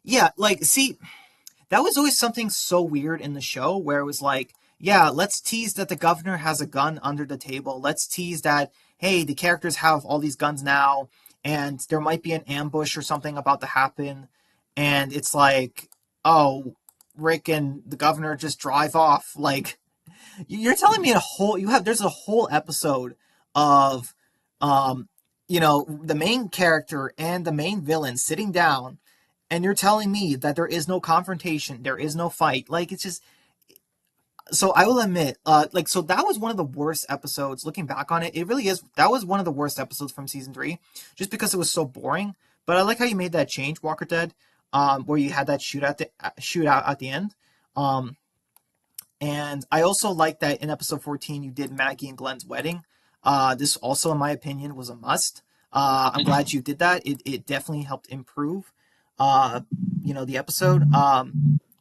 yeah, like, see, that was always something so weird in the show where it was like, yeah, let's tease that the governor has a gun under the table. Let's tease that, hey, the characters have all these guns now, and there might be an ambush or something about to happen. And it's like, oh, Rick and the governor just drive off. Like, you're telling me there's a whole episode of, you know, the main character and the main villain sitting down, and you're telling me that there is no confrontation, there is no fight. Like, it's just, so I will admit, like, so that was one of the worst episodes. Looking back on it, it really is. That was one of the worst episodes from season 3, just because it was so boring. But I like how you made that change, Walker Dead, where you had that shootout at the end. And I also like that in episode 14 you did Maggie and Glenn's wedding. This also, in my opinion, was a must. I'm glad you did that. It definitely helped improve, you know, the episode.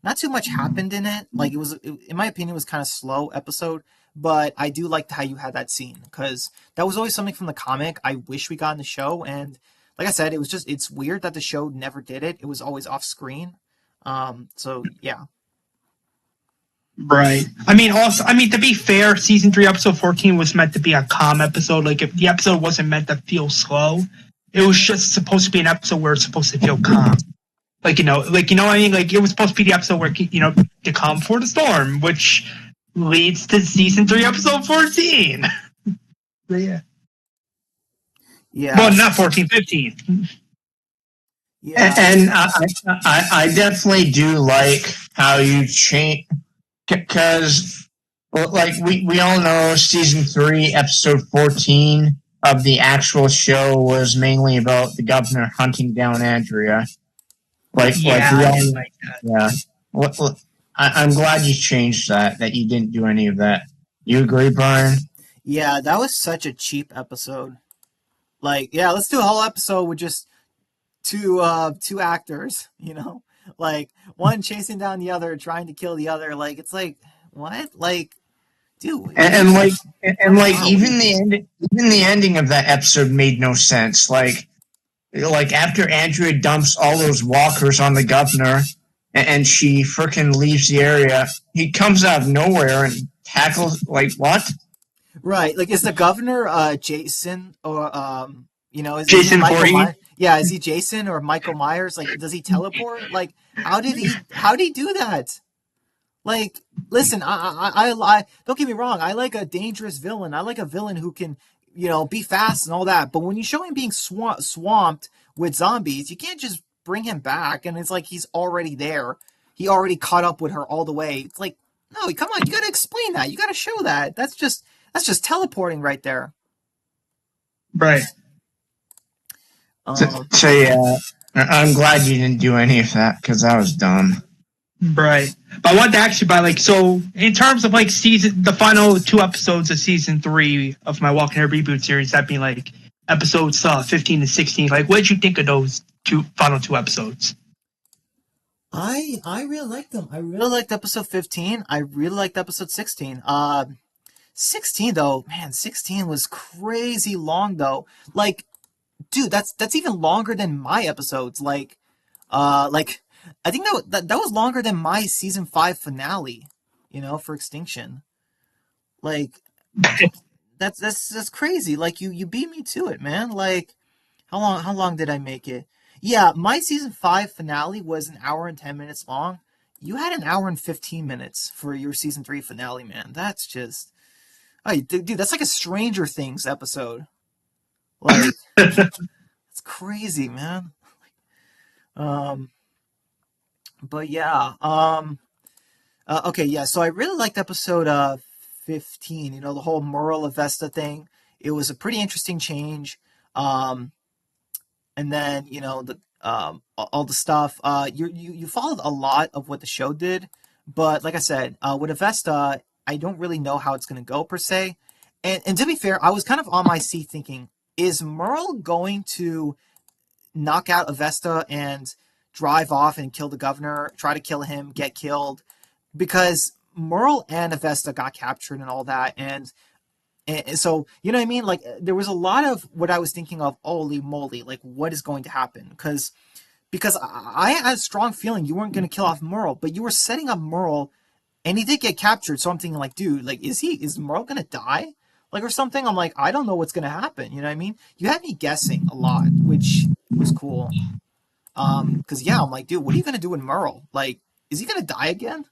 Not too much happened in it. Like, in my opinion, it was kind of slow episode. But I do like how you had that scene, because that was always something from the comic I wish we got in the show. And like I said, it's weird that the show never did it. It was always off screen. So yeah. Right. I mean, to be fair, season 3, episode 14 was meant to be a calm episode. Like, if the episode wasn't meant to feel slow, it was just supposed to be an episode where it's supposed to feel calm. what I mean? Like, it was supposed to be the episode where, to calm before the storm, which leads to season 3, episode 14. But yeah. Yeah, Well, not 14, 15. yeah, And I definitely do like how you change, because like we all know season 3 episode 14 of the actual show was mainly about the governor hunting down Andrea. Like Yeah, we I all, didn't like that. yeah. I'm glad you changed that you didn't do any of that. You agree, Brian? yeah. That was such a cheap episode. Like, yeah, let's do a whole episode with just two actors. Like one chasing down the other, trying to kill the other. Like, it's like what? Like, dude, And like and how like far are we? even the ending of that episode made no sense. Like after Andrea dumps all those walkers on the governor, and she freaking leaves the area, he comes out of nowhere and tackles, like, what? Right. Like, is the governor Jason, or is he Jason Michael Voorhees. Myers? Yeah, is he Jason or Michael Myers? Like, does he teleport? Like, how did he do that? Like, listen, I don't get me wrong. I like a dangerous villain. I like a villain who can, be fast and all that. But when you show him being swamped with zombies, you can't just bring him back. And it's like he's already there. He already caught up with her all the way. It's like, no, come on, you got to explain that. You got to show that. That's just teleporting right there. Right. So, Um, so yeah, I'm glad you didn't do any of that, because that was dumb. Right. But I wanted to ask you about, like, so in terms of, like, the final 2 episodes of season 3 of my Walking Dead Reboot series, that being, like, episodes 15 and 16, like, what did you think of those final 2 episodes? I really liked them. I really liked episode 15. I really liked episode 16. 16 though, man, 16 was crazy long though. Like, dude, that's even longer than my episodes. Like I think that was longer than my season 5 finale, for Extinction. Like, that's crazy. Like, you beat me to it, man. Like, how long did I make it? Yeah, my season 5 finale was an hour and 10 minutes long. You had an hour and 15 minutes for your season 3 finale, man. That's just, oh, dude, that's like a Stranger Things episode. Like, it's crazy, man. Um, but yeah. Okay, yeah. So I really liked episode 15. The whole Merle Avesta thing. It was a pretty interesting change. Um, and then all the stuff. You followed a lot of what the show did, but like I said, with Avesta, I don't really know how it's going to go per se. And to be fair, I was kind of on my seat thinking, is Merle going to knock out Avesta and drive off and kill the governor, try to kill him, get killed? Because Merle and Avesta got captured and all that, and so, you know what I mean? Like, there was a lot of what I was thinking of, holy moly, like, what is going to happen? Because I had a strong feeling you weren't going to kill off Merle, but you were setting up Merle, and he did get captured. So I'm thinking, like, dude, like, is Merle going to die? Like, or something? I'm like, I don't know what's going to happen. You know what I mean? You had me guessing a lot, which was cool. Because, yeah, I'm like, dude, what are you going to do with Merle? Like, is he going to die again?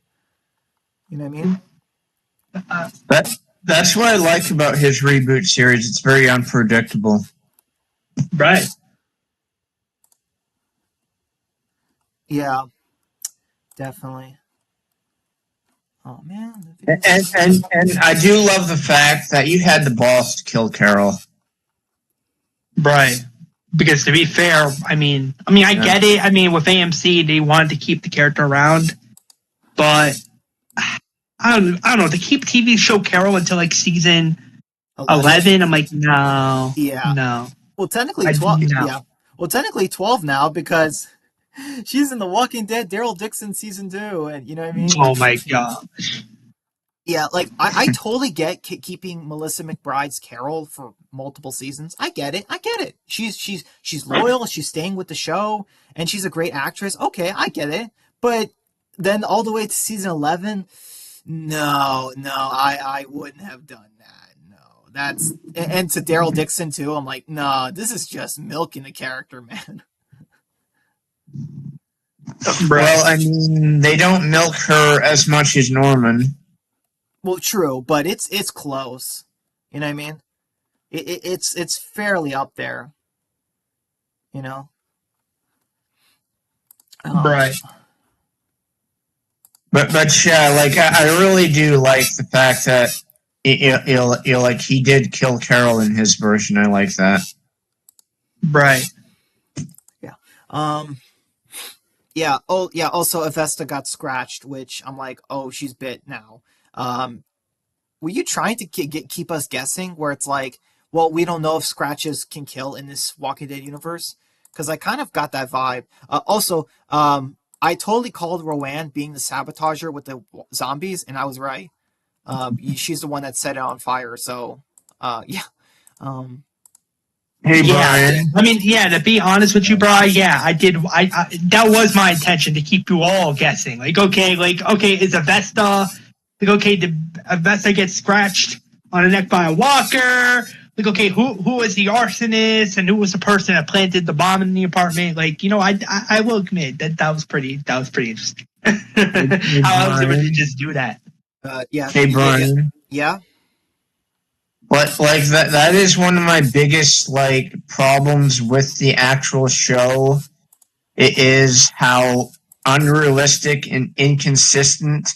You know what I mean? That's what I like about his reboot series. It's very unpredictable. Right. Yeah, definitely. Oh man. And I do love the fact that you had the balls to kill Carol. Right. Because to be fair, I get it. With AMC, they wanted to keep the character around, but I don't know. To keep TV show Carol until like season 11, I'm like, no. Yeah. No. Well, technically 12. Yeah. Well, technically 12 now, because she's in The Walking Dead Daryl Dixon season 2, and you know what I mean? Oh my god. Yeah, like, I totally get keeping Melissa McBride's Carol for multiple seasons. I get it. She's loyal. She's staying with the show, and she's a great actress. Okay, I get it. But then all the way to season 11, no, I wouldn't have done that. No, and to Daryl Dixon too. I'm like, no, this is just milking the character, man. Well, Right. I mean, they don't milk her as much as Norman. Well, true, but it's close. You know what I mean? It's fairly up there. You know. Um, Right. But yeah, like I really do like the fact that like he did kill Carol in his version. I like that. Right. yeah. Um, yeah. Oh, yeah. Also, Avesta got scratched, which I'm like, oh, she's bit now. Um, were you trying to keep us guessing? Where it's like, well, we don't know if scratches can kill in this Walking Dead universe, because I kind of got that vibe. Also, I totally called Rowan being the sabotager with the zombies, and I was right. She's the one that set it on fire. So, yeah. Um, Hey Yeah, Brian. I mean, yeah. To be honest with you, bro, yeah, I did. I that was my intention to keep you all guessing. Like, okay, is Avesta like okay? Did Avesta get scratched on the neck by a walker? Like, okay, who was the arsonist and who was the person that planted the bomb in the apartment? Like, I will admit that was pretty interesting. Hey How else would you Brian. just do that? yeah, Hey yeah, yeah, Brian. yeah. But like that is one of my biggest like problems with the actual show. It is how unrealistic and inconsistent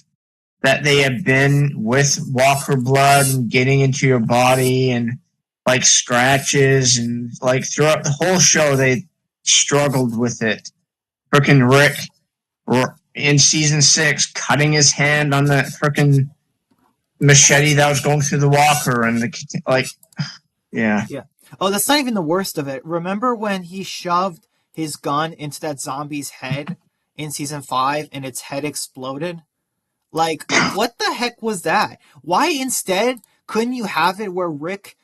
that they have been with Walker blood and getting into your body and like scratches and like throughout the whole show they struggled with it. Frickin' Rick in season 6 cutting his hand on that frickin' machete that was going through the walker and the like yeah. Yeah. Oh, that's not even the worst of it. Remember when he shoved his gun into that zombie's head in season 5 and its head exploded? Like, what the heck was that? Why instead couldn't you have it where Rick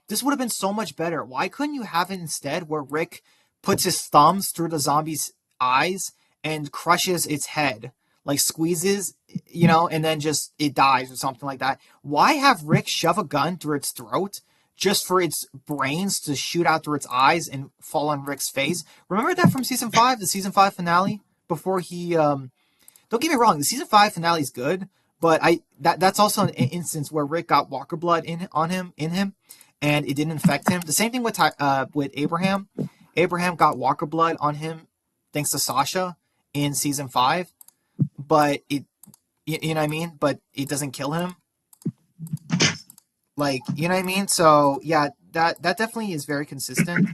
this would have been so much better. Why couldn't you have it instead where Rick puts his thumbs through the zombie's eyes and crushes its head? Like squeezes, and then just it dies or something like that. Why have Rick shove a gun through its throat just for its brains to shoot out through its eyes and fall on Rick's face? Remember that from season 5, the season 5 finale? Before he don't get me wrong, the season 5 finale is good, but that's also an instance where Rick got Walker blood in him, and it didn't infect him. The same thing with Abraham. Abraham got Walker blood on him thanks to Sasha in season 5, but you know what I mean. But it doesn't kill him. Like, you know what I mean. So yeah, that definitely is very consistent.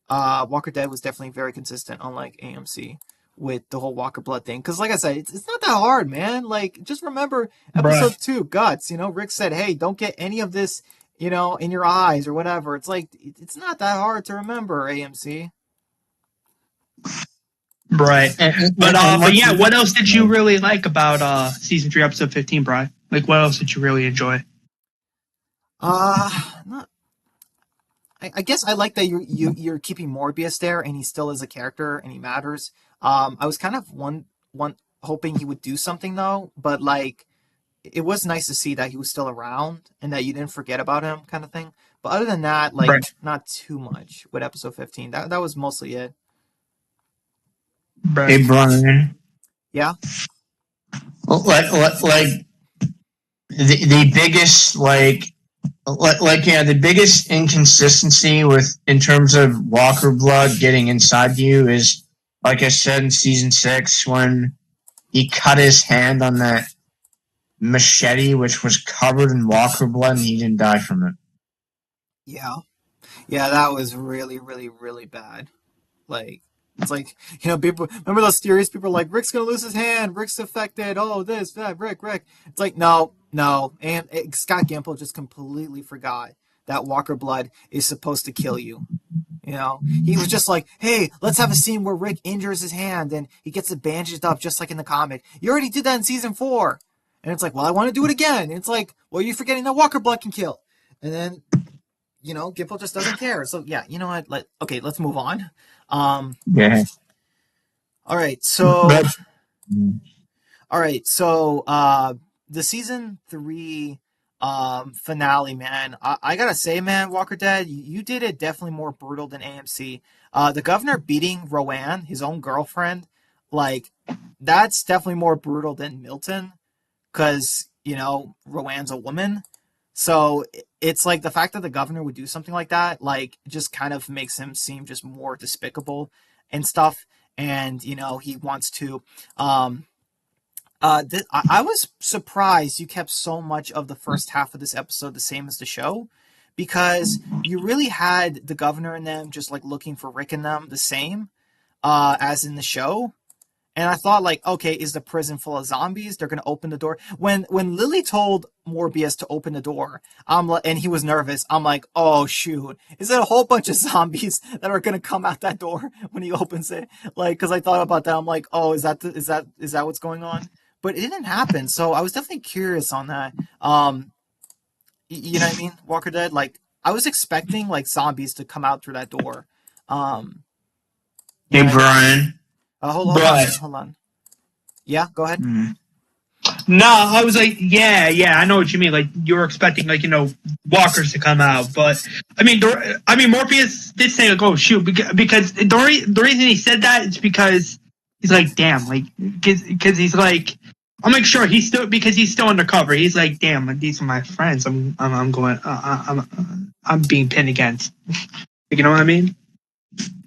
Walker Dead was definitely very consistent, unlike AMC with the whole Walker Blood thing. Because, like I said, it's not that hard, man. Like, just remember Bruh. episode 2, Guts. Rick said, "Hey, don't get any of this, in your eyes or whatever." It's like it's not that hard to remember, AMC. Right. And But like yeah, what else did you really like about season 3, episode 15, Brian? Like, what else did you really enjoy? Not. I guess I like that you're keeping Morbius there, and he still is a character, and he matters. I was kind of one hoping he would do something though, but like it was nice to see that he was still around and that you didn't forget about him, kind of thing. But other than that, like Right. not too much with episode 15. That was mostly it. Right. hey Brian. Yeah. Like the biggest yeah, the biggest inconsistency with in terms of Walker blood getting inside you is like I said in season 6 when he cut his hand on that machete which was covered in Walker blood and he didn't die from it. Yeah. Yeah, that was really, really, really bad. Like it's like, people remember those theories, people are like, Rick's gonna lose his hand, Rick's affected, oh this, that, Rick. It's like no. And Scott Gimple just completely forgot that Walker blood is supposed to kill you. He was just like, hey, let's have a scene where Rick injures his hand and he gets it bandaged up just like in the comic. You already did that in season 4. And it's like, well, I want to do it again. And it's like, well, you're forgetting that Walker blood can kill. And then, Gimple just doesn't care. So yeah, you know what? Okay, let's move on. Um, Yeah. all right, so But the season 3 finale, man. I gotta say, man, Walker Dead, you did it definitely more brutal than AMC. The governor beating Rowan, his own girlfriend, like that's definitely more brutal than Milton, because Rowan's a woman. So it's like the fact that the governor would do something like that, like, just kind of makes him seem just more despicable and stuff. And he wants to. I was surprised you kept so much of the first half of this episode the same as the show, because you really had the governor and them just like looking for Rick and them the same as in the show. And I thought, like, okay, is the prison full of zombies? They're gonna open the door. When Lily told Morbius to open the door, and he was nervous. I'm like, oh shoot, is it a whole bunch of zombies that are gonna come out that door when he opens it? Like, because I thought about that. I'm like, oh, is that what's going on? But it didn't happen. So I was definitely curious on that. You know what I mean? Walker Dead. Like, I was expecting like zombies to come out through that door. Um, you Hey, know what I mean? Brian. Hold on, man. Hold on. Yeah, go ahead. No, I was like, yeah, I know what you mean. Like, you were expecting, like, walkers to come out, but Morpheus did say, like, oh shoot, because the reason he said that is because he's like, damn, like, because he's like, I'm like, sure, he's still undercover. He's like, damn, these are my friends. I'm going, I'm being pinned against. You know what I mean?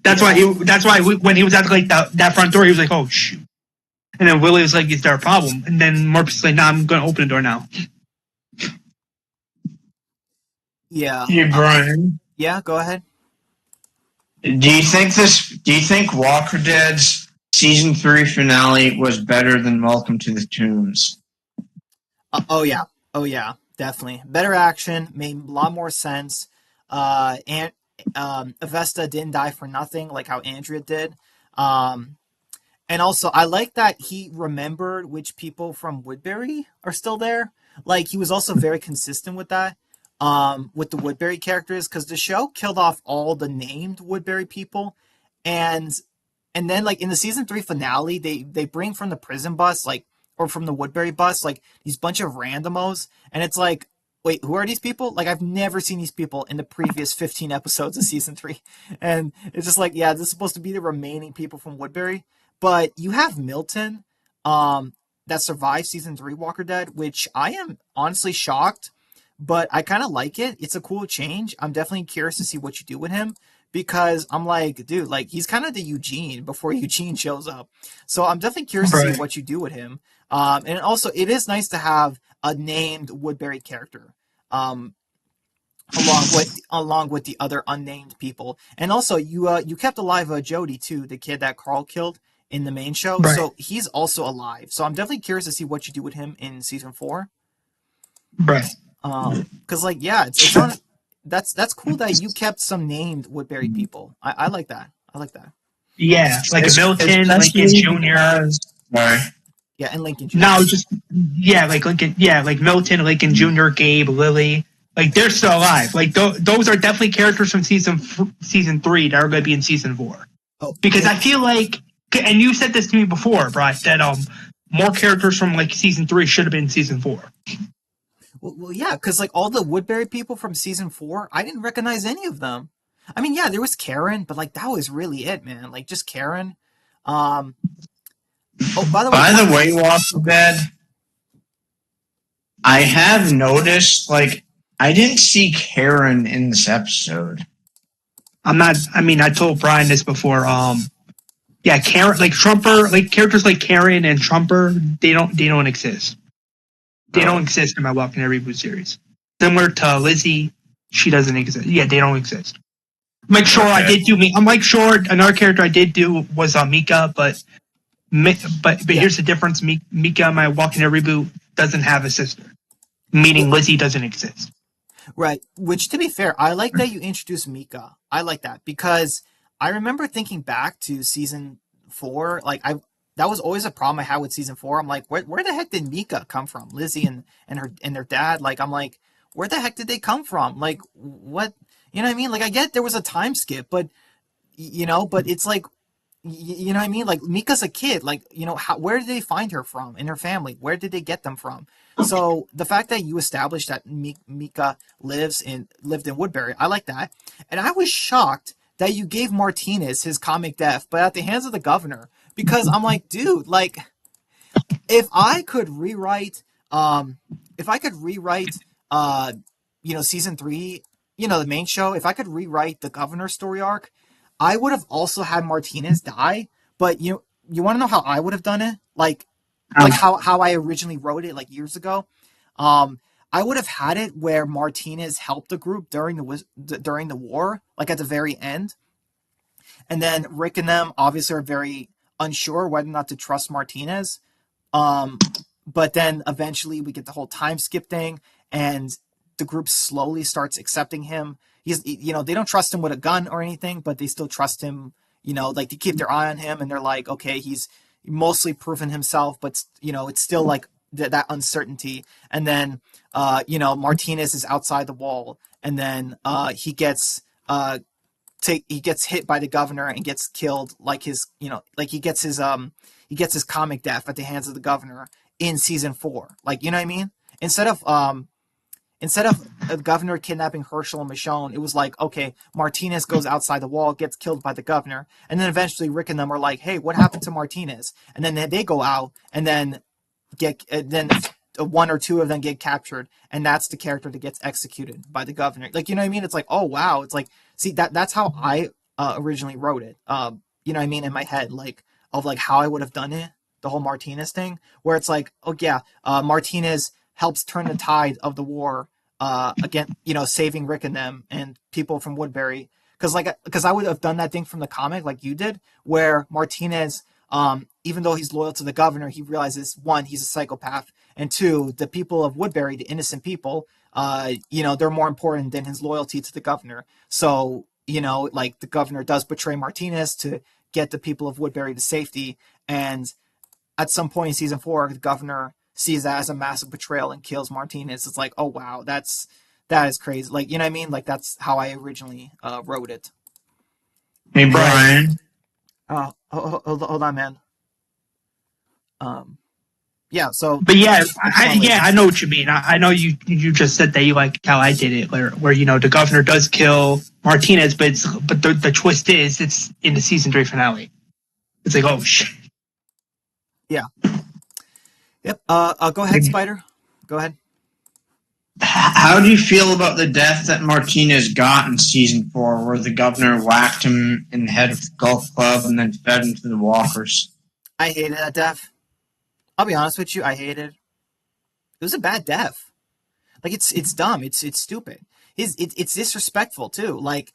That's why when he was at like that front door, he was like, oh shoot. And then Willie was like, is there a problem? And then Morpheus was like, nah, I'm going to open the door now. Yeah. Hey, Brian. Yeah, go ahead. Do you think Walker Dead's season 3 finale was better than Welcome to the Tombs? Oh yeah, definitely. Better action, made a lot more sense. And Avesta didn't die for nothing, like how Andrea did. And also, I like that he remembered which people from Woodbury are still there. Like, he was also very consistent with that, with the Woodbury characters, because the show killed off all the named Woodbury people, and then like in the season 3 finale, they bring from the prison bus, like, or from the Woodbury bus, like these bunch of randomos, and it's like, wait, who are these people? Like, I've never seen these people in the previous 15 episodes of season 3, and it's just like, yeah, this is supposed to be the remaining people from Woodbury. But you have Milton, that survived season 3 Walker Dead, which I am honestly shocked, but I kind of like it. It's a cool change. I'm definitely curious to see what you do with him, because I'm like, dude, like, he's kind of the Eugene before Eugene shows up. So I'm definitely curious to see what you do with him. And also, it is nice to have a named Woodbury character. Along with the other unnamed people, and also you kept alive Jody too, the kid that Carl killed in the main show, so he's also alive. So I'm definitely curious to see what you do with him in season 4. Right. Because like, yeah, it's on. That's cool that you kept some named Woodbury people. I like that. I like that. Yeah, like Milton, Lincoln Jr. Sorry. Yeah, and Lincoln Jr. No, just like Lincoln. Yeah, like Milton, Lincoln Jr., Gabe, Lily. Like, they're still alive. Like, those are definitely characters from season 3 that are going to be in season 4. Oh, because I feel like, and you said this to me before, Brian, that more characters from like season 3 should have been in season 4. Well, yeah, because like all the Woodbury people from season 4, I didn't recognize any of them. I mean, yeah, there was Karen, but like that was really it, man. Like, just Karen. Oh, by the way, Walker Dead, I have noticed, like, I didn't see Karen in this episode. I told Brian this before. Yeah, Karen, like Trumper, like characters like Karen and Trumper, they don't exist. They don't exist in my Walking Dead Reboot series. Similar to Lizzie, she doesn't exist. Yeah, they don't exist. I'm like, sure, another character I did do was Mika, but here's the difference. Mika in my Walking Dead Reboot doesn't have a sister, meaning Lizzie doesn't exist. Right. Which, to be fair, I like that you introduced Mika. I like that, because I remember thinking back to season 4. Like, that was always a problem I had with season 4. I'm like, where the heck did Mika come from? Lizzie and their dad. Like, I'm like, where the heck did they come from? Like, what? You know what I mean? Like, I get there was a time skip, but but it's like, you know what I mean? Like, Mika's a kid. Like, where did they find her from and her family? Where did they get them from? So the fact that you established that Mika lived in Woodbury, I like that. And I was shocked that you gave Martinez his comic death, but at the hands of the governor, because I'm like, dude, like if I could rewrite, um, if I could rewrite, uh, season three, the main show, if I could rewrite the governor story arc, I would have also had Martinez die. But you want to know how I would have done it? Like how I originally wrote it like years ago. Um, I would have had it where Martinez helped the group during the war, like at the very end, and then Rick and them obviously are very unsure whether or not to trust Martinez. Um, but then eventually we get the whole time skip thing, and the group slowly starts accepting him. They don't trust him with a gun or anything, but they still trust him. Like they keep their eye on him, and they're like, okay, he's mostly proven himself, but it's still like that uncertainty. And then, Martinez is outside the wall, and then he gets hit by the governor and gets killed, like he gets his comic death at the hands of the governor in season 4. Like, you know what I mean? Instead of the governor kidnapping Herschel and Michonne, it was like, okay, Martinez goes outside the wall, gets killed by the governor, and then eventually Rick and them are like, hey, what happened to Martinez? And then they go out and then one or two of them get captured, and that's the character that gets executed by the governor. Like, you know what I mean? It's like, oh wow, it's like, see, that's how I originally wrote it. You know what I mean, in my head, like of like how I would have done it, the whole Martinez thing, where it's like, oh yeah, Martinez helps turn the tide of the war again, saving Rick and them and people from Woodbury. Because I would have done that thing from the comic like you did, where Martinez, even though he's loyal to the governor, he realizes, one, he's a psychopath, and two, the people of Woodbury, the innocent people, they're more important than his loyalty to the governor. So, like the governor does betray Martinez to get the people of Woodbury to safety. And at some point in season 4, the governor sees that as a massive betrayal and kills Martinez. It's like, oh wow, that is crazy. Like, you know what I mean? Like that's how I originally wrote it. Hey, Brian. Hold on, man. Yeah. So, but yeah, I know what you mean. I know you just said that you like how I did it, where the governor does kill Martinez, but the twist is it's in the season 3 finale. It's like, oh shit. Yeah. Yep. Go ahead, Spider. Go ahead. How do you feel about the death that Martinez got in season 4, where the governor whacked him in the head of the golf club and then fed him to the walkers? I hated that death. I'll be honest with you, I hated it. It was a bad death. Like it's dumb. It's stupid. It's disrespectful too. Like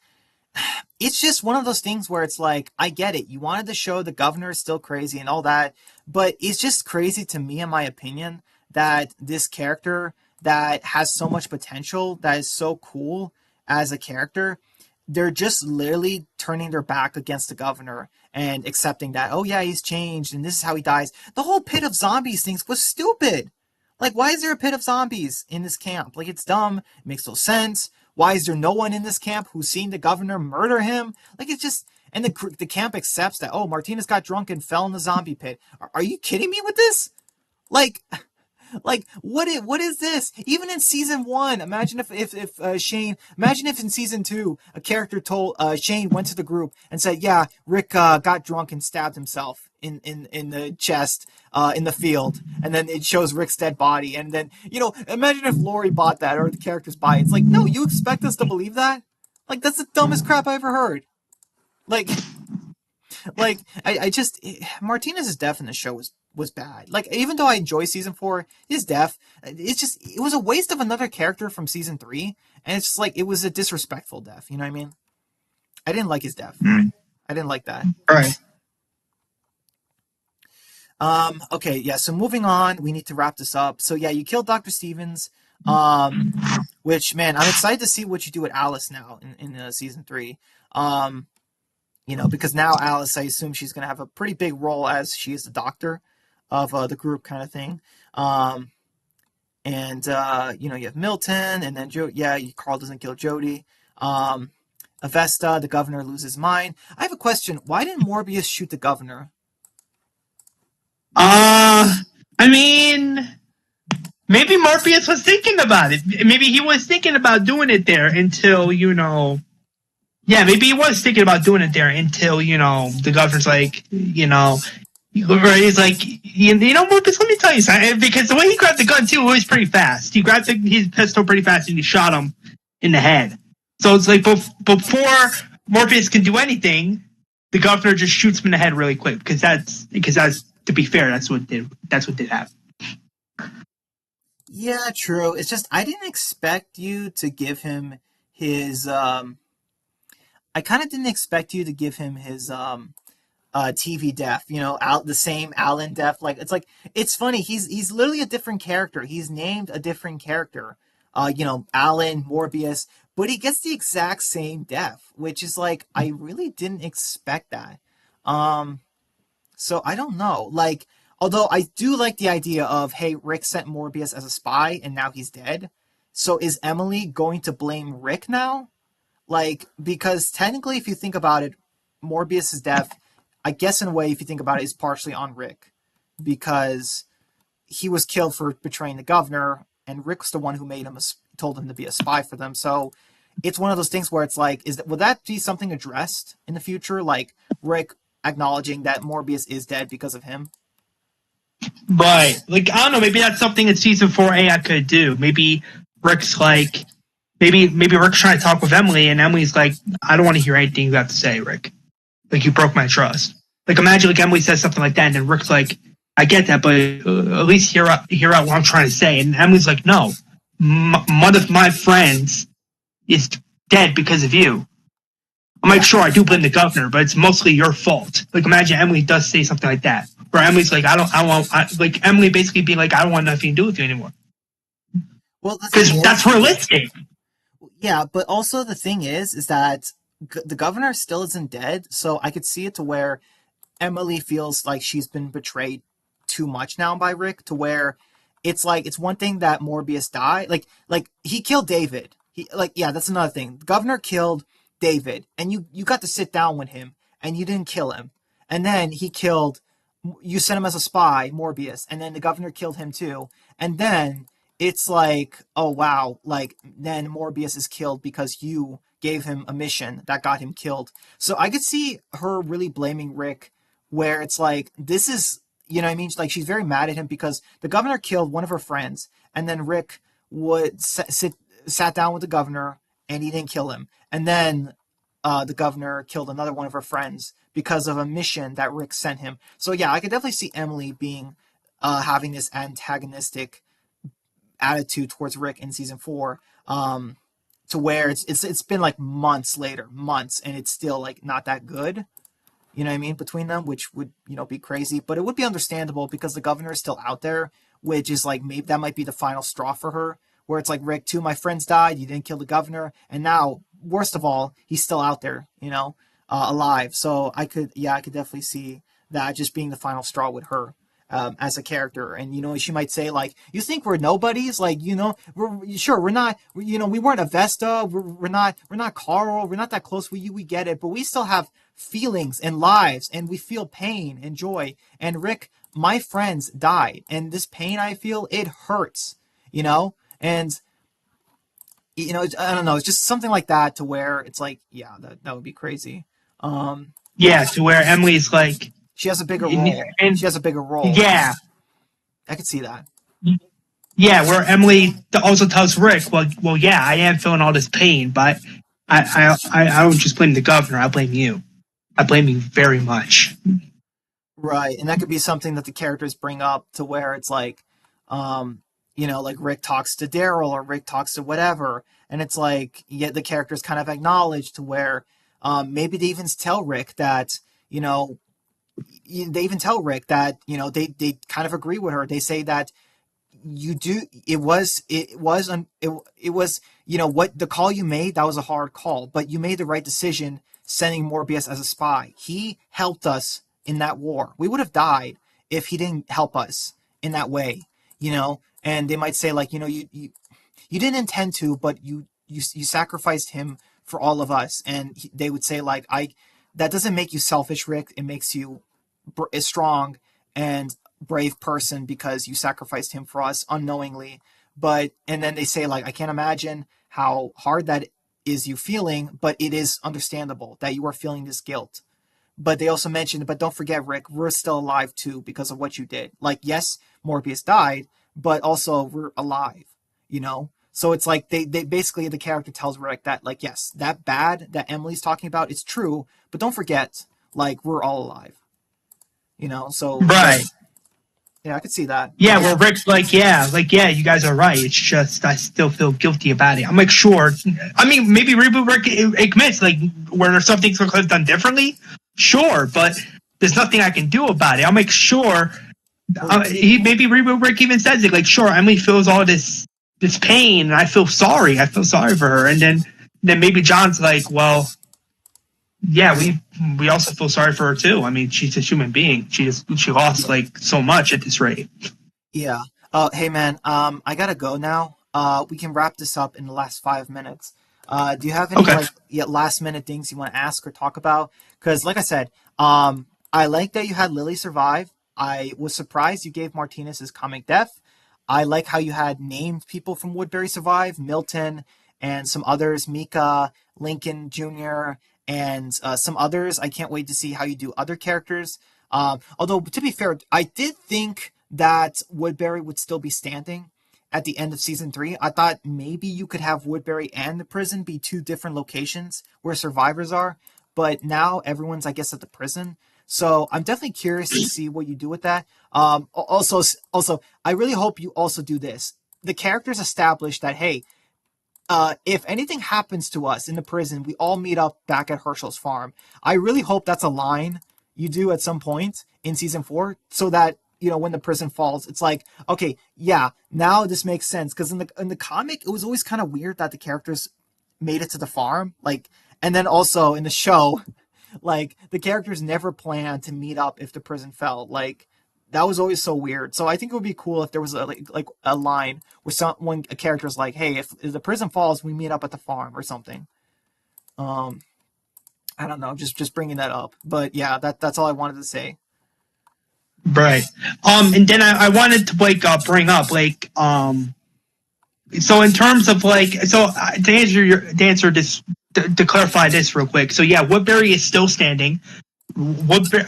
it's just one of those things where it's like, I get it. You wanted to show the governor is still crazy and all that, but it's just crazy to me, in my opinion, that this character that has so much potential, that is so cool as a character, they're just literally turning their back against the governor and accepting that, oh yeah, he's changed and this is how he dies. The whole pit of zombies things was stupid. Like, why is there a pit of zombies in this camp? Like, it's dumb. It makes no sense. Why is there no one in this camp who's seen the governor murder him? Like, it's just, and the camp accepts that, oh, Martinez got drunk and fell in the zombie pit. Are you kidding me with this? Like what is this? Even in season 1, imagine if Shane, imagine if in season 2 a character told Shane went to the group and said, yeah, Rick got drunk and stabbed himself in the chest in the field, and then it shows Rick's dead body, and then imagine if Lori bought that or the characters buy it. It's like, no, you expect us to believe that? Like, that's the dumbest crap I ever heard. Like I just, Martinez's death in the show was bad. Like, even though I enjoy season 4, his death, it was a waste of another character from season 3, and it's just like, it was a disrespectful death, you know what I mean? I didn't like his death. I didn't like that. All right. Okay, yeah, so moving on, we need to wrap this up. So yeah, you killed Dr. Stevens, which, man, I'm excited to see what you do with Alice now in season 3. Because now Alice, I assume she's going to have a pretty big role as she is the doctor of the group, kind of thing. You have Milton, and then Carl doesn't kill Jody. Avesta, the governor, loses his mind. I have a question. Why didn't Morbius shoot the governor? I mean, maybe Morbius was thinking about it. Maybe he was thinking about doing it there until, yeah, maybe he was thinking about doing it there until, the governor's like, Right, he's like, you know, Morpheus, let me tell you something. Because the way he grabbed the gun, too, was pretty fast. He grabbed his pistol pretty fast and he shot him in the head. So it's like before Morpheus can do anything, the governor just shoots him in the head really quick. Because that's to be fair, that's what did happen. Yeah, true. It's just I didn't expect you to give him his I kind of didn't expect you to give him his TV death, you know, out the same Alan death. Like it's funny. He's literally a different character. He's named a different character. You know, Alan Morbius, but he gets the exact same death, which is like I really didn't expect that. Um, so I don't know. Like, although I do like the idea of hey, Rick sent Morbius as a spy and now he's dead. So is Emily going to blame Rick now? Like, because technically, if you think about it, Morbius's death, I guess in a way, if you think about it, is partially on Rick because he was killed for betraying the governor, and Rick's the one who made him told him to be a spy for them. So it's one of those things where it's like, would that be something addressed in the future? Like Rick acknowledging that Morbius is dead because of him? Right. Like, I don't know, maybe that's something in season 4A I could do. Maybe Rick's like, maybe Rick's trying to talk with Emily, and Emily's like, I don't want to hear anything you have to say, Rick. Like, you broke my trust. Like, imagine like Emily says something like that, and then Rick's like, I get that, but at least hear out what I'm trying to say. And Emily's like, no, one of my friends is dead because of you. I'm like, Yeah. sure, I do blame the governor, but it's mostly your fault. Like, imagine Emily does say something like that, where Emily's like, like Emily basically being like, I don't want nothing to do with you anymore, Well, the thing because is, that's realistic. yeah, but also the thing is that the governor still isn't dead, so I could see it to where Emily feels like she's been betrayed too much now by Rick to where it's like it's one thing that Morbius died like he killed David. He like yeah, that's another thing. The governor killed David and you got to sit down with him and you didn't kill him. And then he killed you sent him as a spy, Morbius, and then the governor killed him too. And then it's like, oh wow, like then Morbius is killed because you gave him a mission that got him killed. So I could see her really blaming Rick where it's like this is you know what I mean like she's very mad at him because the governor killed one of her friends and then Rick would sat down with the governor and he didn't kill him and then the governor killed another one of her friends because of a mission that Rick sent him. So yeah, I could definitely see Emily being having this antagonistic attitude towards Rick in season 4 to where it's been like months later months and it's still like not that good, you know what I mean, between them, which would, you know, be crazy. But it would be understandable because the governor is still out there, which is like maybe that might be the final straw for her, where it's like, Rick, two of my friends died, you didn't kill the governor, and now, worst of all, he's still out there, you know, alive. So I could definitely see that just being the final straw with her. As a character, and you know, she might say like, "You think we're nobodies? Like, you know, we're sure we're not. You know, we weren't a Vesta. We're not Carl. We're not that close with you. We get it, but we still have feelings and lives and we feel pain and joy. And Rick, my friends died and this pain I feel, it hurts, you know? And you know, I don't know, it's just something like that to where it's like, yeah, that would be crazy. Um Yeah, to where Emily's like, she has a bigger and, role. and She has a bigger role. yeah, I could see that. yeah, where Emily also tells Rick, well, yeah, I am feeling all this pain, but I don't just blame the governor. I blame you. I blame you very much. Right. And that could be something that the characters bring up to where it's like, um, you know, like Rick talks to Daryl or Rick talks to whatever. And it's like, yet the characters kind of acknowledge to where maybe they even tell Rick that, you know, they even tell Rick that, you know, they kind of agree with her. They say that you do it was you know what the call you made, that was a hard call, but you made the right decision sending Morbius as a spy. He helped us in that war. We would have died if he didn't help us in that way, you know. And they might say like, you know, you didn't intend to, but you sacrificed him for all of us. And they would say like, I that doesn't make you selfish, Rick. It makes you a strong and brave person because you sacrificed him for us unknowingly. But and then they say like, I can't imagine how hard that is you feeling, but it is understandable that you are feeling this guilt. but they also mentioned, but don't forget, Rick, we're still alive too because of what you did. Like, yes, Morbius died, but also we're alive, you know? So it's like they basically, the character tells Rick that, like, yes, that bad that Emily's talking about is true, but don't forget, like, we're all alive, you know? So, but Right. yeah, I could see that. Yeah, But where yeah, Rick's like, you guys are right. It's just I still feel guilty about it. I'm like, sure. I mean, maybe reboot Rick admits like where there's something could have done differently. Sure, but there's nothing I can do about it. I'm like, sure. well, He maybe reboot Rick even says it like, sure. Emily feels all this pain, and I feel sorry. I feel sorry for her, and then maybe John's like, well, yeah, we also feel sorry for her too. I mean, she's a human being. She lost like so much at this rate. yeah. Hey man, I gotta go now. We can wrap this up in the last 5 minutes. Do you have any Okay. like last minute things you want to ask or talk about? Because like I said, I like that you had Lily survive. I was surprised you gave Martinez his comic death. I like how you had named people from Woodbury survive, Milton and some others, Mika, Lincoln Jr., and some others. I can't wait to see how you do other characters. Although, to be fair, I did think that Woodbury would still be standing at the end of season three. I thought maybe you could have Woodbury and the prison be two different locations where survivors are, but now everyone's, I guess, at the prison. So I'm definitely curious to see what you do with that. Also, I really hope you also do this. The characters establish that, hey, if anything happens to us in the prison, we all meet up back at Herschel's farm. I really hope that's a line you do at some point in season four, so that when the prison falls, it's like, okay, yeah, now this makes sense. Because in the comic, it was always kind of weird that the characters made it to the farm, like, and then also in the show, like the characters never planned to meet up if the prison fell. Like that was always so weird. So I think it would be cool if there was like a line where someone a character's like, "Hey, if the prison falls, we meet up at the farm or something." Um, I don't know, just bringing that up. But yeah, that's all I wanted to say. Right. And then I wanted to like bring up like so in terms of like to answer this to clarify this real quick. So yeah, Woodbury is still standing. Woodbury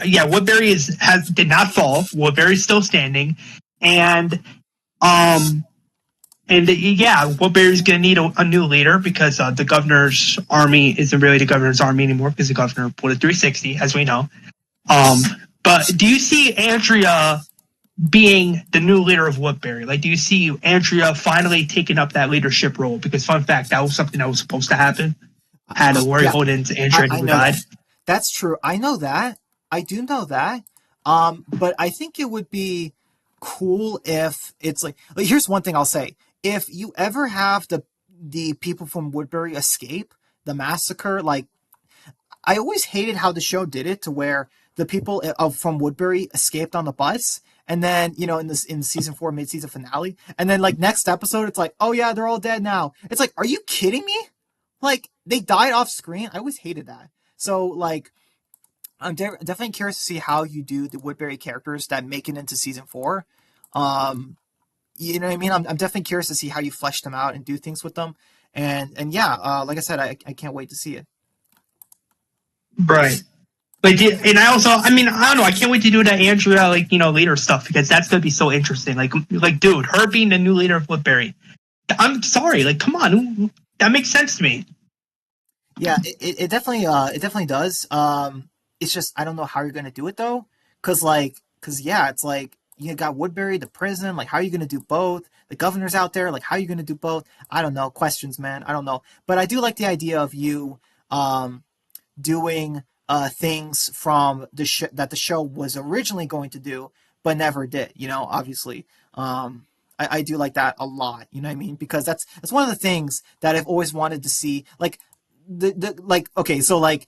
did not fall. Woodbury is still standing, and um yeah, Woodbury's going to need a new leader because the governor's army isn't really the governor's army anymore because the governor pulled a 360, as we know. Um, but do you see Andrea being the new leader of Woodbury? Like, do you see Andrea finally taking up that leadership role? Because, fun fact, that was something that was supposed to happen. Had Lori Yeah, Holden's I, Andrea I who know died. that. That's true. I know that. I do know that. But I think it would be cool if it's like here's one thing I'll say. If you ever have the people from Woodbury escape the massacre, like I always hated how the show did it to where the people from Woodbury escaped on the bus, and then in season four mid season finale, and then like next episode it's like, oh yeah, they're all dead now. It's like, are you kidding me? Like they died off screen. I always hated that. So like I'm definitely curious to see how you do the Woodbury characters that make it into season four. Um, you know what I mean? I'm definitely curious to see how you flesh them out and do things with them. And yeah, like I said, I can't wait to see it. Right. Like, and I also, I mean, I don't know. I can't wait to do that Andrea, like, leader stuff because that's gonna be so interesting. Like, dude, her being the new leader of Woodbury. I'm sorry. Like, come on, that makes sense to me. Yeah, it definitely does. It's just I don't know how you're gonna do it though, cause yeah, it's like you got Woodbury, the prison. Like, how are you gonna do both? The governor's out there. Like, how are you gonna do both? I don't know. Questions, man. I don't know. But I do like the idea of you doing things from that the show was originally going to do, but never did. Obviously. I do like that a lot. You know what I mean? Because that's one of the things that I've always wanted to see. Like like okay, so like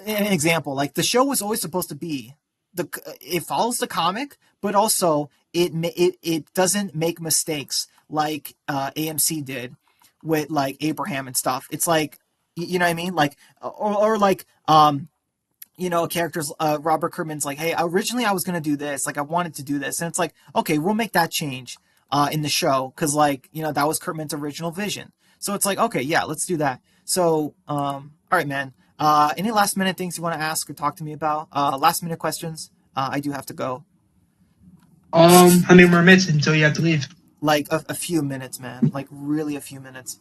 an example, like the show was always supposed to be it follows the comic, but also it doesn't make mistakes like AMC did with like Abraham and stuff. It's like you know what I mean, like or like characters Robert Kirkman's like, hey, originally I was gonna do this, like I wanted to do this, and it's like, okay, we'll make that change in the show because like that was Kirkman's original vision. So it's like, okay, yeah, let's do that. So all right, man. Any last minute things you want to ask or talk to me about? Last minute questions. I do have to go. How many more minutes until you have to leave? Like a few minutes, man. Like really a few minutes.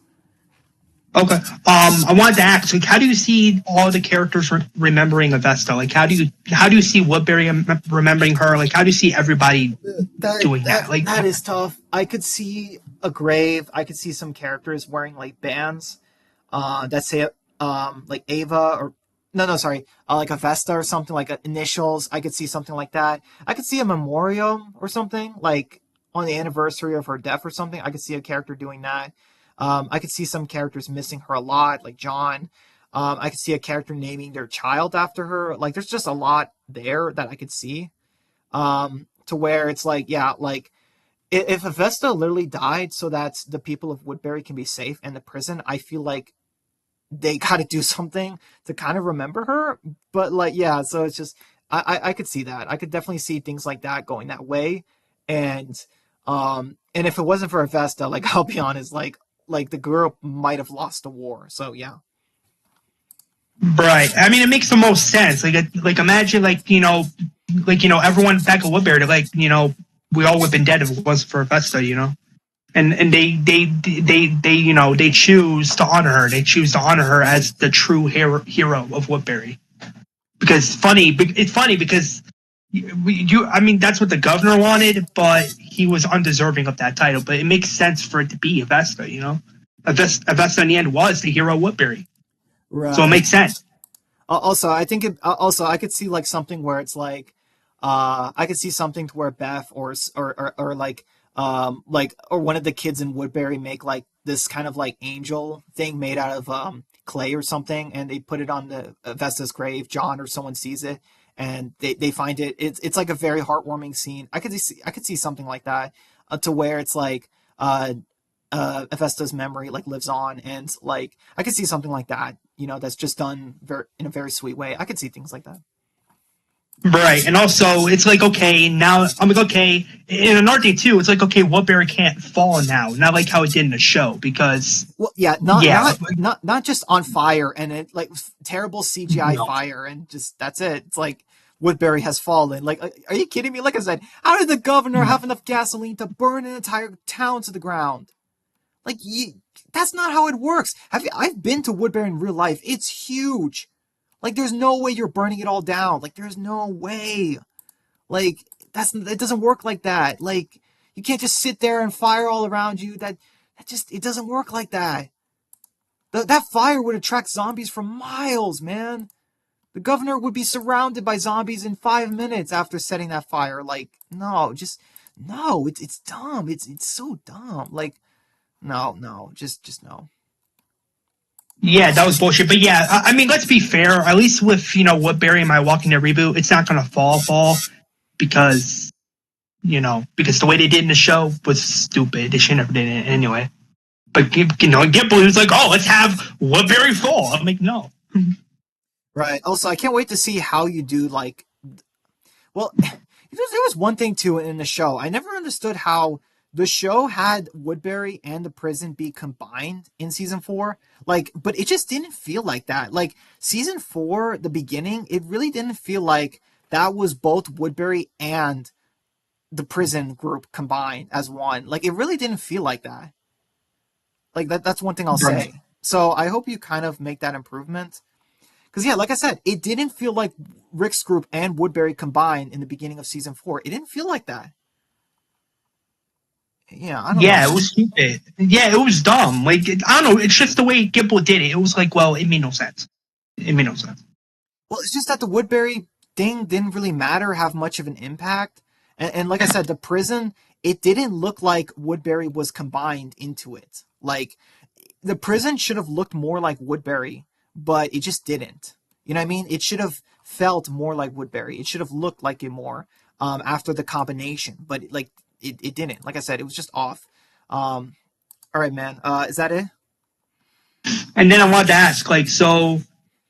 Okay. I wanted to ask, like, how do you see all the characters remembering Avesta? Like, how do you see Woodbury remembering her? Like, how do you see everybody doing that? Like, That is tough. I could see a grave. I could see some characters wearing like bands. That say like Ava or no sorry like a Vesta or something like initials. I could see something like that. I could see a memorial or something like on the anniversary of her death or something. I could see a character doing that. I could see some characters missing her a lot, like John. I could see a character naming their child after her. Like there's just a lot there that I could see. To where it's like, yeah, like if Avesta literally died so that the people of Woodbury can be safe in the prison, I feel like they got to do something to kind of remember her. But like, yeah, so it's just I could see that. I could definitely see things like that going that way. And if it wasn't for Avesta, like I'll be honest, like the girl might have lost the war. So yeah. right. I mean, it makes the most sense. Like imagine, everyone back at Woodbury, like, we all would have been dead if it wasn't for Avesta, and they choose to honor her. They choose to honor her as the true hero of Woodbury. Because it's funny because I mean, that's what the governor wanted, but he was undeserving of that title. But it makes sense for it to be Avesta, Avesta in the end was the hero of Woodbury, so it Right. makes sense. Also, I think also I could see like something where it's like, I could see something to where Beth or like or one of the kids in Woodbury make like this kind of like angel thing made out of clay or something, and they put it on the Vesta's grave. John or someone sees it, and they find it. It's like a very heartwarming scene. I could see something like that, to where it's like Vesta's memory like lives on, and like I could see something like that, that's just done in a very sweet way. I could see things like that. Right, and also it's like, okay, now I'm like, okay, in another thing too, it's like, okay, Woodbury can't fall now, not like how it did in the show, because Well, yeah, yeah, not just on fire and it like terrible CGI No. fire and just that's it. It's like Woodbury has fallen. Like, are you kidding me? Like I said, how did the governor have enough gasoline to burn an entire town to the ground? Like, that's not how it works. I've been to Woodbury in real life. It's huge. Like, there's no way you're burning it all down. Like, there's no way. Like, it doesn't work like that. Like, you can't just sit there and fire all around you. It doesn't work like that. That fire would attract zombies for miles, man. The governor would be surrounded by zombies in 5 minutes after setting that fire. Like, no, no. It's dumb. It's so dumb. Like, no, just no. yeah, that was bullshit. But yeah, I mean, let's be fair. At least with Woodbury and my Walking Dead reboot, it's not gonna fall because because the way they did in the show was stupid. They should never did it anyway. But Gimple was like, oh, let's have Woodbury fall. I'm like, no. Right. Also, I can't wait to see how you do like. Well, there was one thing too in the show. I never understood how the show had Woodbury and the prison be combined in season 4. Like, but it just didn't feel like that. Like season 4, the beginning, it really didn't feel like that was both Woodbury and the prison group combined as one. Like it really didn't feel like that. Like that's one thing I'll Right. say. So I hope you kind of make that improvement. Because yeah, like I said, it didn't feel like Rick's group and Woodbury combined in the beginning of season 4. It didn't feel like that. Yeah, I don't know. Yeah, it was stupid. Yeah, it was dumb. Like, I don't know. It's just the way Gimple did it. It was like, well, it made no sense. It made no sense. Well, it's just that the Woodbury thing didn't really have much of an impact. And like I said, the prison, it didn't look like Woodbury was combined into it. Like, the prison should have looked more like Woodbury, but it just didn't. You know what I mean? It should have felt more like Woodbury. It should have looked like it more after the combination, but it didn't. Like I said, it was just off. All right, man. Is that it? And then I wanted to ask, like, so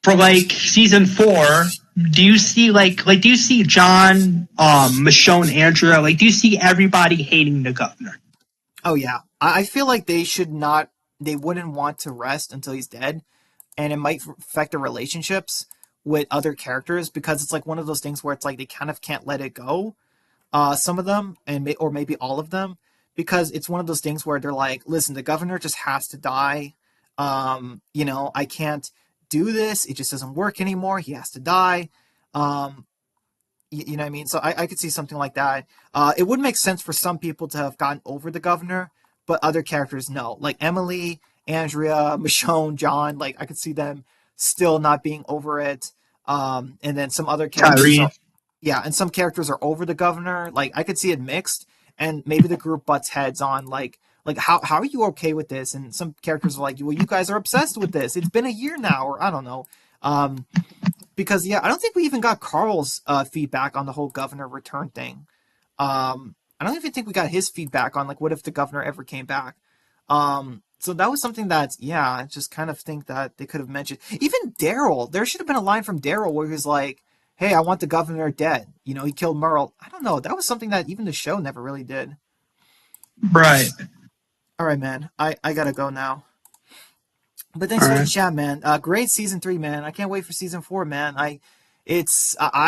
for like season 4, do you see do you see John, Michonne, Andrea, like, do you see everybody hating the governor? Oh yeah, I feel like they should not. They wouldn't want to rest until he's dead. and it might affect the relationships with other characters because it's like one of those things where it's like they kind of can't let it go. Some of them, or maybe all of them, because it's one of those things where they're like, listen, the governor just has to die. I can't do this. It just doesn't work anymore. He has to die. Um, you know what I mean? So I could see something like that. It would make sense for some people to have gotten over the governor, but other characters no. Like Emily, Andrea, Michonne, John. Like I could see them still not being over it. And then some other characters Tyree. are, yeah, and some characters are over the governor. Like I could see it mixed, and maybe the group butts heads on like how are you okay with this? And some characters are like, well, you guys are obsessed with this. It's been a year now, or I don't know. Because yeah, I don't think we even got Carl's feedback on the whole governor return thing. I don't even think we got his feedback on like what if the governor ever came back. So that was something that I just kind of think that they could have mentioned. Even Daryl, there should have been a line from Daryl where he's like, "Hey, I want the governor dead." You know, he killed Merle. I don't know. That was something that even the show never really did. Right. All right, man. I gotta go now. But thanks All for the right. chat, man. Great season 3, man. I can't wait for season 4, man. I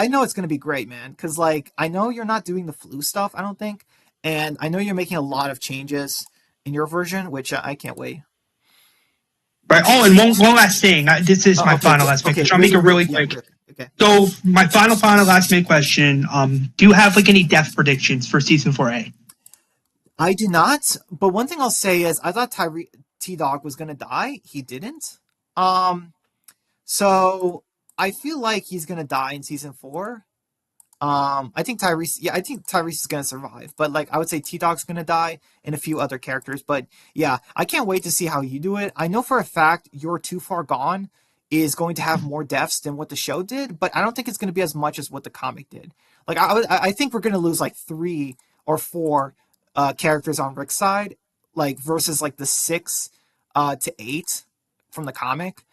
know it's gonna be great, man. Because like I know you're not doing the flu stuff. I don't think, and I know you're making a lot of changes in your version, which I can't wait. Right. Oh, and one last thing. This is my Okay, final last minute okay, question. I'll make it really yeah, quick. okay. So my final last minute question. Do you have like any death predictions for season 4A? I do not, but one thing I'll say is I thought T Dog was gonna die. He didn't. Um, so I feel like he's gonna die in season 4. I think Tyrese is gonna survive, but like I would say T Dog's gonna die and a few other characters. But yeah, I can't wait to see how you do it. I know for a fact You're Too Far Gone is going to have more deaths than what the show did, but I don't think it's going to be as much as what the comic did. Like I think we're going to lose like 3 or 4 characters on Rick's side, like versus like the 6 to 8 from the comic.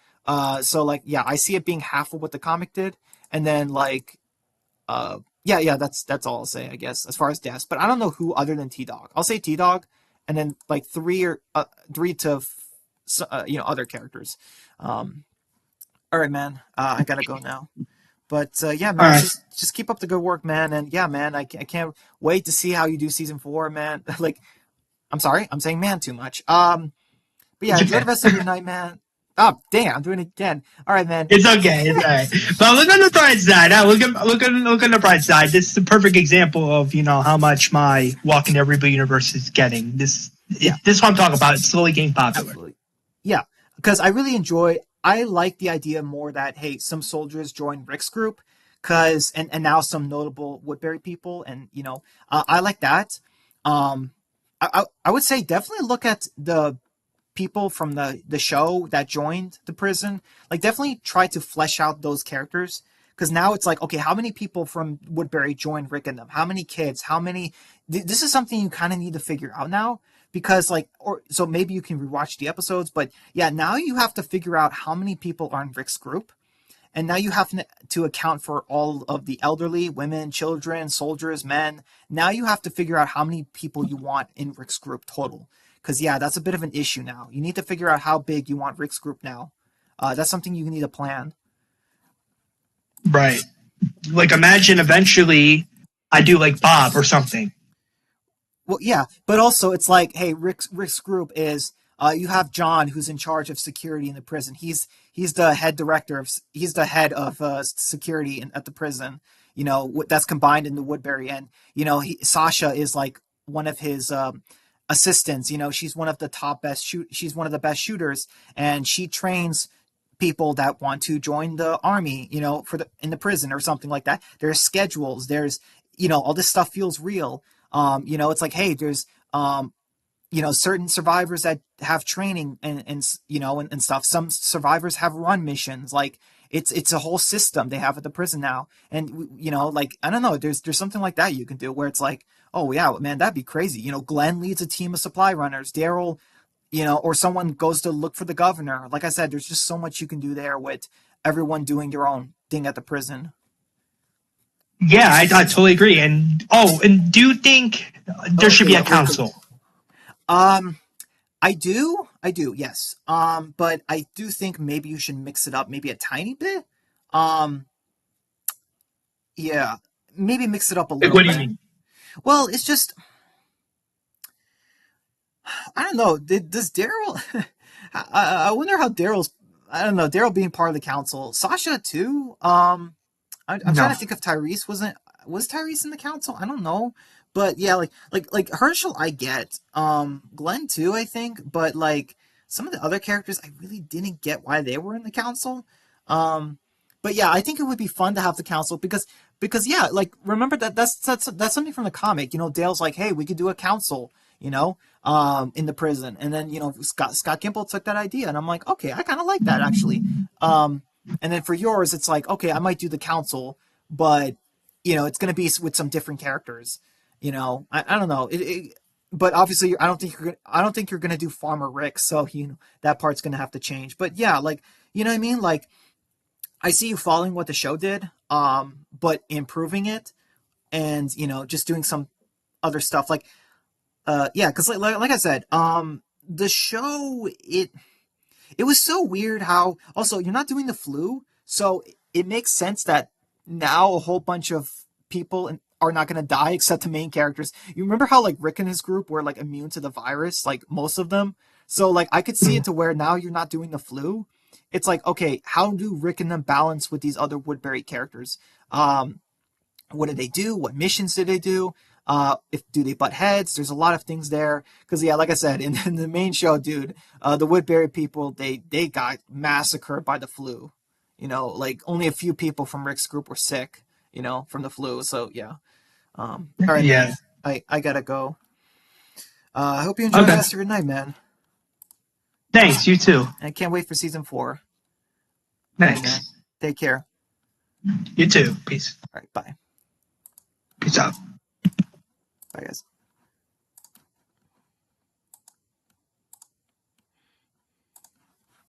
So like yeah, I see it being half of what the comic did, and then like yeah, that's all I'll say, I guess, as far as deaths. But I don't know who other than T Dog. I'll say T Dog, and then like 3 to other characters. Um, all right, man. I gotta go now. But yeah, All man, right. just keep up the good work, man. And yeah, man, I can't wait to see how you do season 4, man. Like, I'm sorry, I'm saying man too much. But yeah, It's enjoy okay. the rest of your night, man. Oh, damn, I'm doing it again. All right, man. It's okay. It's all right. But look on the bright side. Look on the bright side. This is a perfect example of how much my Walking Dead Reboot universe is getting. This Yeah. this is what I'm talking about. It's slowly getting popular. Absolutely. Yeah, because I like the idea more that hey, some soldiers join Rick's group, cause and now some notable Woodbury people, and I like that. Um, I would say definitely look at the people from the show that joined the prison. Like definitely try to flesh out those characters. Because now it's like, okay, how many people from Woodbury joined Rick and them? How many kids? How many? This is something you kind of need to figure out now because like or so maybe you can rewatch the episodes, but yeah, now you have to figure out how many people are in Rick's group, and now you have to account for all of the elderly, women, children, soldiers, men. Now you have to figure out how many people you want in Rick's group total, because yeah, that's a bit of an issue now. You need to figure out how big you want Rick's group now. That's something you need to plan. Right. Like imagine eventually I do like Bob or something. Well, yeah, but also it's like, hey, Rick's group is you have John who's in charge of security in the prison. He's the head director he's the head of security at the prison. That's combined in the Woodbury, and Sasha is like one of his assistants. She's one of the she's one of the best shooters, and she trains people that want to join the army, in the prison or something like that. There's schedules. There's all this stuff feels real. It's like, hey, there's certain survivors that have training and stuff. Some survivors have run missions. Like it's a whole system they have at the prison now. And like I don't know, there's something like that you can do where it's like, oh yeah, man, that'd be crazy. Glenn leads a team of supply runners. Daryl, or someone goes to look for the governor. Like I said, there's just so much you can do there with everyone doing their own thing at the prison. Yeah, I totally agree. And do you think there should be a council? Um, I do, yes. But I do think maybe you should mix it up, maybe a tiny bit. Um, yeah, maybe mix it up a Like, little what do you bit. mean? Well, it's just I don't know. Does Daryl? I wonder how Daryl's. I don't know. Daryl being part of the council, Sasha too. I'm trying No. to think if Tyrese was Tyrese in the council. I don't know, but yeah, like Herschel, I get. Glenn too, I think, but like some of the other characters, I really didn't get why they were in the council. Um, but yeah, I think it would be fun to have the council because yeah, like remember that's something from the comic. You know, Dale's like, hey, we could do a council. You know, in the prison, and then you know Scott Gimple took that idea, and I'm like, okay, I kind of like that actually. Um, and then for yours, it's like, okay, I might do the council, but you know, it's going to be with some different characters. You know, I don't know. But obviously, I don't think you're gonna do Farmer Rick, so you know that part's gonna have to change. But yeah, like you know what I mean. Like I see you following what the show did, but improving it, and you know, just doing some other stuff. Like yeah, because like I said, the show it was so weird how also you're not doing the flu, so it makes sense that now a whole bunch of people are not going to die except the main characters. You remember how like Rick and his group were like immune to the virus, like most of them. So like I could see it to where now you're not doing the flu. It's like okay, how do Rick and them balance with these other Woodbury characters? What did they do? What missions did they do? If do they butt heads? There's a lot of things there. Because yeah, like I said, in the main show, dude, the Woodbury people they got massacred by the flu. You know, like only a few people from Rick's group were sick. You know, from the flu. So yeah. All right, man. Yeah. I gotta go. I hope you enjoy the Okay. rest of your night, man. Thanks. You too. I can't wait for season 4. All right, man. Thanks. Take care. You too. Peace. All right, bye. Peace out. Bye, guys.